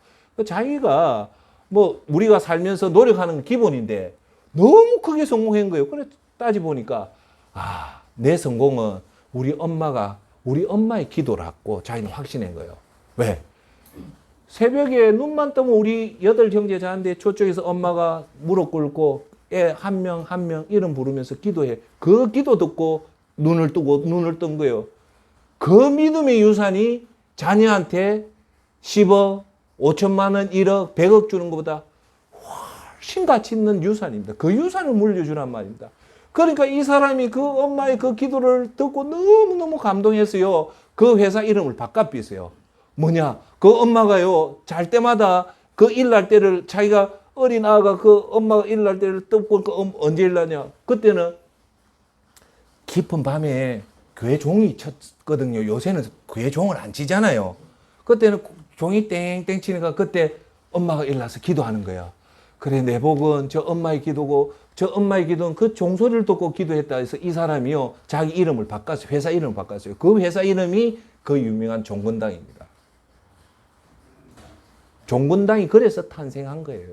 자기가 뭐 우리가 살면서 노력하는 건 기본인데 너무 크게 성공한 거예요. 그래 따져보니까 내 성공은 우리 엄마의 기도라고 자기는 확신한 거예요. 왜? 새벽에 눈만 뜨면 우리 8 형제 자는데 저쪽에서 엄마가 무릎 꿇고 애 한 명 한 명 이름 부르면서 기도해. 그 기도 듣고 눈을 뜬 거예요. 그 믿음의 유산이 자녀한테 10억, 5천만 원, 1억, 100억 주는 것보다 훨씬 가치 있는 유산입니다. 그 유산을 물려주란 말입니다. 그러니까 이 사람이 그 엄마의 그 기도를 듣고 너무너무 감동했어요. 그 회사 이름을 바꿔삐었어요. 뭐냐? 그 엄마가요, 잘 때마다 그 일날 때를 자기가 어린 아가 그 엄마가 일날 때를 듣고 언제 일나냐? 그때는 깊은 밤에 교회 종이 쳤거든요. 요새는 교회 종을 안 치잖아요. 그때는 종이 땡땡 치니까 그때 엄마가 일어나서 기도하는 거야. 그래, 내 복은 저 엄마의 기도고 저 엄마의 기도는 그 종소리를 듣고 기도했다 해서 이 사람이요, 자기 이름을 바꿨어요. 회사 이름을 바꿨어요. 그 회사 이름이 그 유명한 종근당입니다. 종근당이 그래서 탄생한 거예요.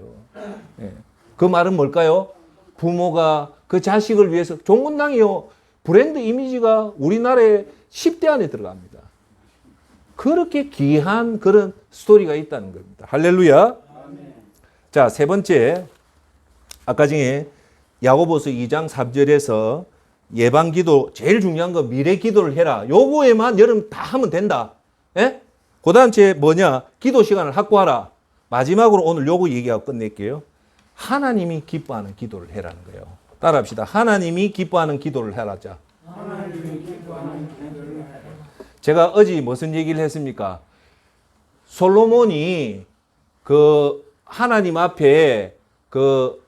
예. 그 말은 뭘까요? 부모가 그 자식을 위해서, 종근당이요, 브랜드 이미지가 우리나라의 10대 안에 들어갑니다. 그렇게 귀한 그런 스토리가 있다는 겁니다. 할렐루야. 자, 세 번째, 아까 중에 야고보서 2장 3절에서 예방기도, 제일 중요한 거 미래 기도를 해라. 요거에만 여러분 다 하면 된다. 예? 그 다음 제 뭐냐? 기도 시간을 확보하라. 마지막으로 오늘 요거 얘기하고 끝낼게요. 하나님이 기뻐하는 기도를 해라는 거예요. 따라합시다. 하나님이 기뻐하는 기도를 해라자. 제가 어제 무슨 얘기를 했습니까? 솔로몬이 그 하나님 앞에 그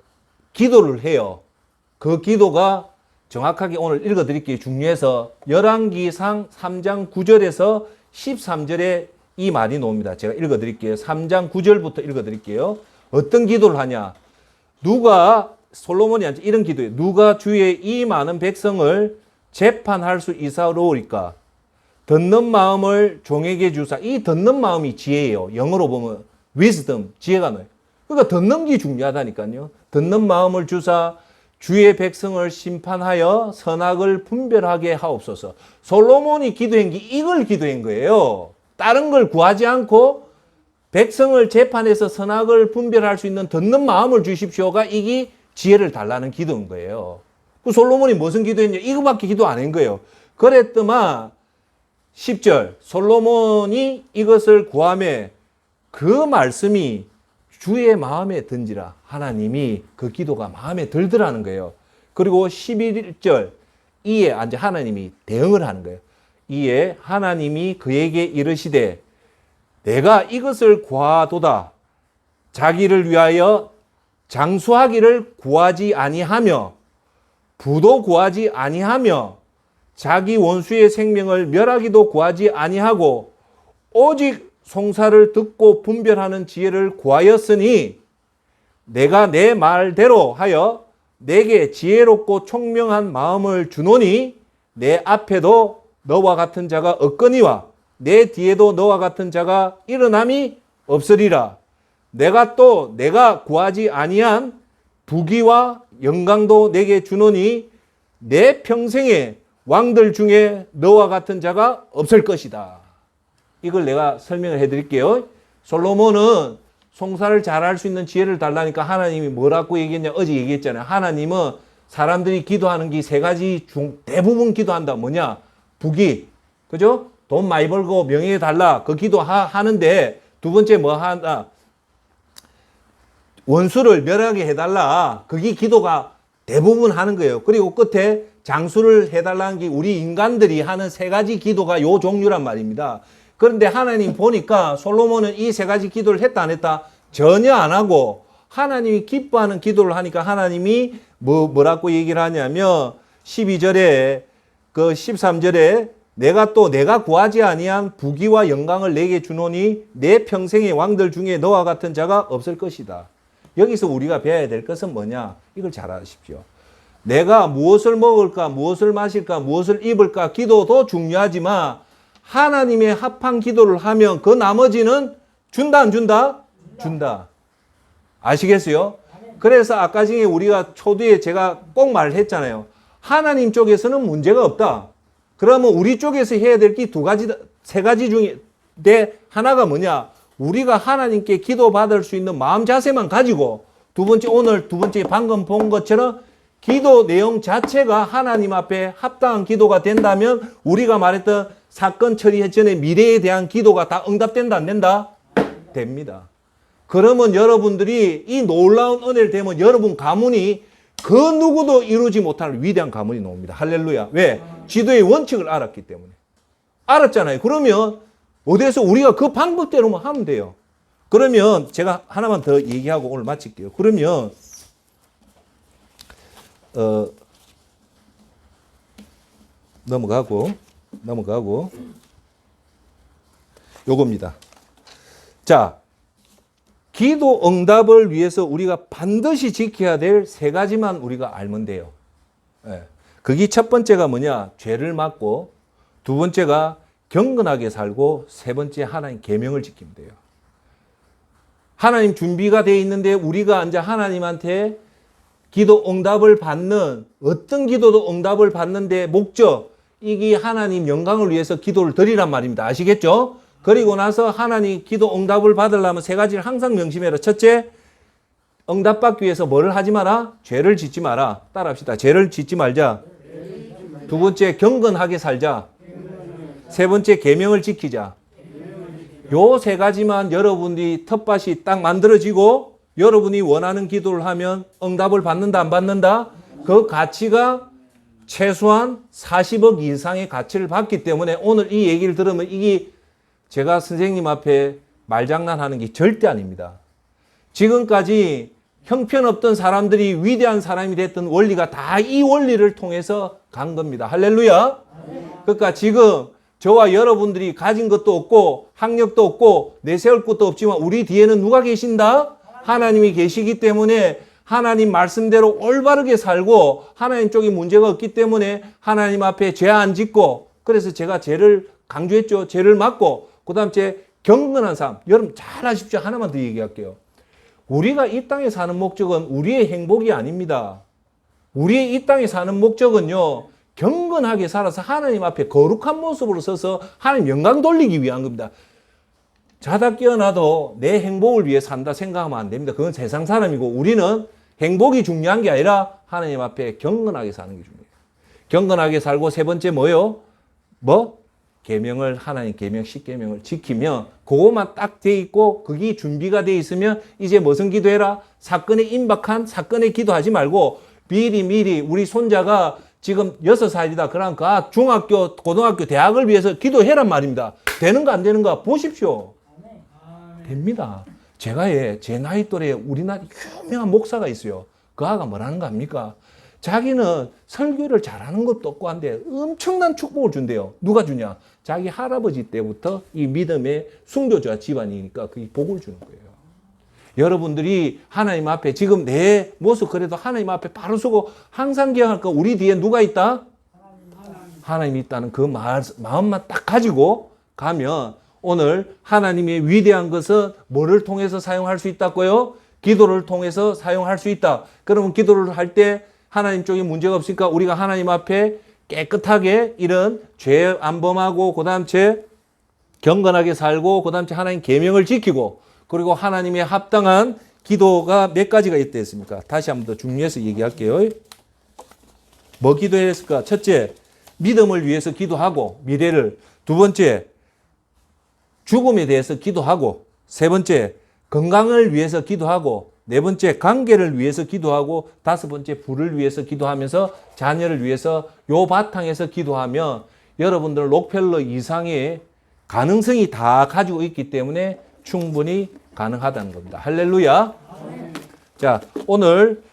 기도를 해요. 그 기도가 정확하게 오늘 읽어드릴게요. 중요해서 열왕기상 3장 9절에서 13절에 이 말이 나옵니다. 제가 읽어드릴게요. 3장 9절부터 읽어드릴게요. 어떤 기도를 하냐? 누가, 솔로몬이 이런 기도예요. 누가 주의 이 많은 백성을 재판할 수 있사오리까? 듣는 마음을 종에게 주사. 이 듣는 마음이 지혜예요. 영어로 보면 wisdom, 지혜가 나요. 그러니까 듣는 게 중요하다니까요. 듣는 마음을 주사 주의 백성을 심판하여 선악을 분별하게 하옵소서. 솔로몬이 기도한 게 이걸 기도한 거예요. 다른 걸 구하지 않고 백성을 재판해서 선악을 분별할 수 있는 듣는 마음을 주십시오가 이게 지혜를 달라는 기도인 거예요. 그 솔로몬이 무슨 기도했냐? 이거밖에 기도 안 한 거예요. 그랬더만 10절 솔로몬이 이것을 구하며 그 말씀이 주의 마음에 든지라. 하나님이 그 기도가 마음에 들더라는 거예요. 그리고 11절 이에 이제 하나님이 대응을 하는 거예요. 이에 하나님이 그에게 이르시되 내가 이것을 구하도다. 자기를 위하여 장수하기를 구하지 아니하며 부도 구하지 아니하며 자기 원수의 생명을 멸하기도 구하지 아니하고 오직 송사를 듣고 분별하는 지혜를 구하였으니 내가 내 말대로 하여 내게 지혜롭고 총명한 마음을 주노니 내 앞에도 너와 같은 자가 없거니와 내 뒤에도 너와 같은 자가 일어남이 없으리라. 내가 또 내가 구하지 아니한 부귀와 영광도 내게 주노니 내 평생에 왕들 중에 너와 같은 자가 없을 것이다. 이걸 내가 설명을 해드릴게요. 솔로몬은 송사를 잘할 수 있는 지혜를 달라니까 하나님이 뭐라고 얘기했냐? 어제 얘기했잖아요. 하나님은 사람들이 기도하는 게 세 가지 중 대부분 기도한다. 뭐냐? 부귀, 그죠? 돈 많이 벌고 명예 달라. 그 기도하는데 두 번째 뭐 한다? 원수를 멸하게 해달라. 그게 기도가 대부분 하는 거예요. 그리고 끝에 장수를 해달라는 게 우리 인간들이 하는 세 가지 기도가 요 종류란 말입니다. 그런데 하나님 보니까 솔로몬은 이 세 가지 기도를 했다 안 했다? 전혀 안 하고 하나님이 기뻐하는 기도를 하니까 하나님이 뭐라고 얘기를 하냐면 12절에 그 13절에 내가 또 내가 구하지 아니한 부귀와 영광을 내게 주노니 내 평생의 왕들 중에 너와 같은 자가 없을 것이다. 여기서 우리가 배워야 될 것은 뭐냐? 이걸 잘 아십시오. 내가 무엇을 먹을까, 무엇을 마실까, 무엇을 입을까 기도도 중요하지만 하나님의 합한 기도를 하면 그 나머지는 준다 안 준다? 준다. 아시겠어요? 그래서 아까 전에 우리가 초두에 제가 꼭 말을 했잖아요. 하나님 쪽에서는 문제가 없다. 그러면 우리 쪽에서 해야 될 게 세 가지 중에 하나가 뭐냐? 우리가 하나님께 기도받을 수 있는 마음 자세만 가지고 오늘 두 번째 방금 본 것처럼 기도 내용 자체가 하나님 앞에 합당한 기도가 된다면 우리가 말했던 사건 처리 전에 미래에 대한 기도가 다 응답된다 안 된다? 됩니다. 그러면 여러분들이 이 놀라운 은혜를 되면 여러분 가문이 그 누구도 이루지 못하는 위대한 가문이 나옵니다. 할렐루야. 왜? 지도의 원칙을 알았기 때문에. 알았잖아요. 그러면 어디에서 우리가 그 방법대로만 하면 돼요. 그러면 제가 하나만 더 얘기하고 오늘 마칠게요. 그러면 넘어가고 요겁니다. 자, 기도 응답을 위해서 우리가 반드시 지켜야 될 세 가지만 우리가 알면 돼요. 예. 그게 첫 번째가 뭐냐? 죄를 막고, 두 번째가 경건하게 살고, 세 번째 하나님 계명을 지키면 돼요. 하나님 준비가 돼 있는데 우리가 이제 하나님한테 기도 응답을 받는, 어떤 기도도 응답을 받는데 목적, 이게 하나님 영광을 위해서 기도를 드리란 말입니다. 아시겠죠? 그리고 나서 하나님 기도 응답을 받으려면 세 가지를 항상 명심해라. 첫째, 응답받기 위해서 뭐를 하지 마라? 죄를 짓지 마라. 따라합시다. 죄를 짓지 말자. 두 번째, 경건하게 살자. 세 번째, 계명을 지키자. 요 세 가지만 여러분이 텃밭이 딱 만들어지고 여러분이 원하는 기도를 하면 응답을 받는다, 안 받는다? 그 가치가 최소한 40억 이상의 가치를 받기 때문에 오늘 이 얘기를 들으면 이게 제가 선생님 앞에 말장난하는 게 절대 아닙니다. 지금까지 형편없던 사람들이 위대한 사람이 됐던 원리가 다 이 원리를 통해서 간 겁니다. 할렐루야. 그러니까 지금 저와 여러분들이 가진 것도 없고 학력도 없고 내세울 것도 없지만 우리 뒤에는 누가 계신다? 하나님이 계시기 때문에 하나님 말씀대로 올바르게 살고 하나님 쪽에 문제가 없기 때문에 하나님 앞에 죄 안 짓고, 그래서 제가 죄를 강조했죠. 죄를 막고, 그 다음 경건한 삶. 여러분 잘 아십시오. 하나만 더 얘기할게요. 우리가 이 땅에 사는 목적은 우리의 행복이 아닙니다. 우리의 이 땅에 사는 목적은요, 경건하게 살아서 하나님 앞에 거룩한 모습으로 서서 하나님 영광 돌리기 위한 겁니다. 자다 깨어나도 내 행복을 위해 산다 생각하면 안 됩니다. 그건 세상 사람이고, 우리는 행복이 중요한 게 아니라 하나님 앞에 경건하게 사는 게 중요해요. 경건하게 살고, 세 번째 뭐요? 계명을, 하나님 계명, 십계명을 지키면 그것만 딱 돼 있고 그게 준비가 돼 있으면 이제 무슨 기도해라? 사건에 임박한 사건에 기도하지 말고 미리 우리 손자가 지금 6살이다. 그러니까 중학교, 고등학교, 대학을 위해서 기도해란 말입니다. 되는가 안 되는가 보십시오. 됩니다. 제가 제 나이 또래 우리나라 유명한 목사가 있어요. 그 아가 뭐라는 거 압니까? 자기는 설교를 잘하는 것도 없고 한데 엄청난 축복을 준대요. 누가 주냐? 자기 할아버지 때부터 이 믿음의 순교자 집안이니까 그게 복을 주는 거예요. 여러분들이 하나님 앞에 지금 내 모습 그래도 하나님 앞에 바로 서고 항상 기억할 거, 우리 뒤에 누가 있다? 하나님이 있다는 그 마음만 딱 가지고 가면 오늘 하나님의 위대한 것은 뭐를 통해서 사용할 수 있다고요? 기도를 통해서 사용할 수 있다. 그러면 기도를 할 때 하나님 쪽에 문제가 없으니까 우리가 하나님 앞에 깨끗하게 이런 죄 안 범하고, 그 다음 경건하게 살고, 그 다음 하나님 계명을 지키고, 그리고 하나님의 합당한 기도가 몇 가지가 있다 했습니까? 다시 한번 더 정리해서 얘기할게요. 뭐 기도해야 했을까? 첫째, 믿음을 위해서 기도하고 미래를. 두 번째, 죽음에 대해서 기도하고. 세 번째, 건강을 위해서 기도하고. 네 번째, 관계를 위해서 기도하고. 다섯 번째, 부를 위해서 기도하면서 자녀를 위해서 요 바탕에서 기도하면 여러분들 록펠러 이상의 가능성이 다 가지고 있기 때문에 충분히 가능하다는 겁니다. 할렐루야. 자, 오늘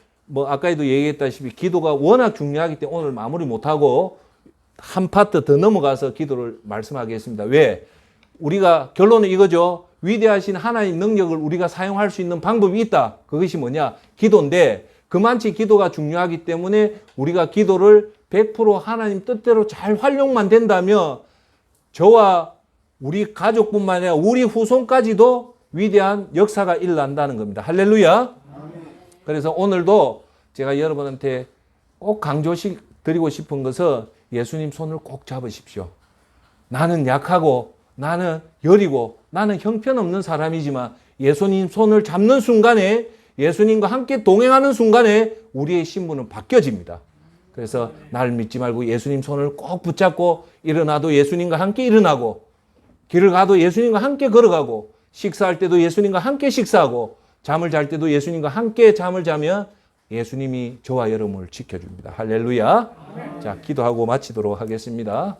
아까도 얘기했다시피 기도가 워낙 중요하기 때문에 오늘 마무리 못하고 한 파트 더 넘어가서 기도를 말씀하겠습니다. 왜? 우리가 결론은 이거죠. 위대하신 하나님 능력을 우리가 사용할 수 있는 방법이 있다. 그것이 뭐냐? 기도인데 그만치 기도가 중요하기 때문에 우리가 기도를 100% 하나님 뜻대로 잘 활용만 된다면 저와 우리 가족뿐만 아니라 우리 후손까지도 위대한 역사가 일어난다는 겁니다. 할렐루야. 그래서 오늘도 제가 여러분한테 꼭 강조드리고 싶은 것은 예수님 손을 꼭 잡으십시오. 나는 약하고 나는 여리고 나는 형편없는 사람이지만 예수님 손을 잡는 순간에, 예수님과 함께 동행하는 순간에 우리의 신분은 바뀌어집니다. 그래서 나를 믿지 말고 예수님 손을 꼭 붙잡고 일어나도 예수님과 함께 일어나고, 길을 가도 예수님과 함께 걸어가고, 식사할 때도 예수님과 함께 식사하고, 잠을 잘 때도 예수님과 함께 잠을 자면 예수님이 저와 여러분을 지켜줍니다. 할렐루야. 자, 기도하고 마치도록 하겠습니다.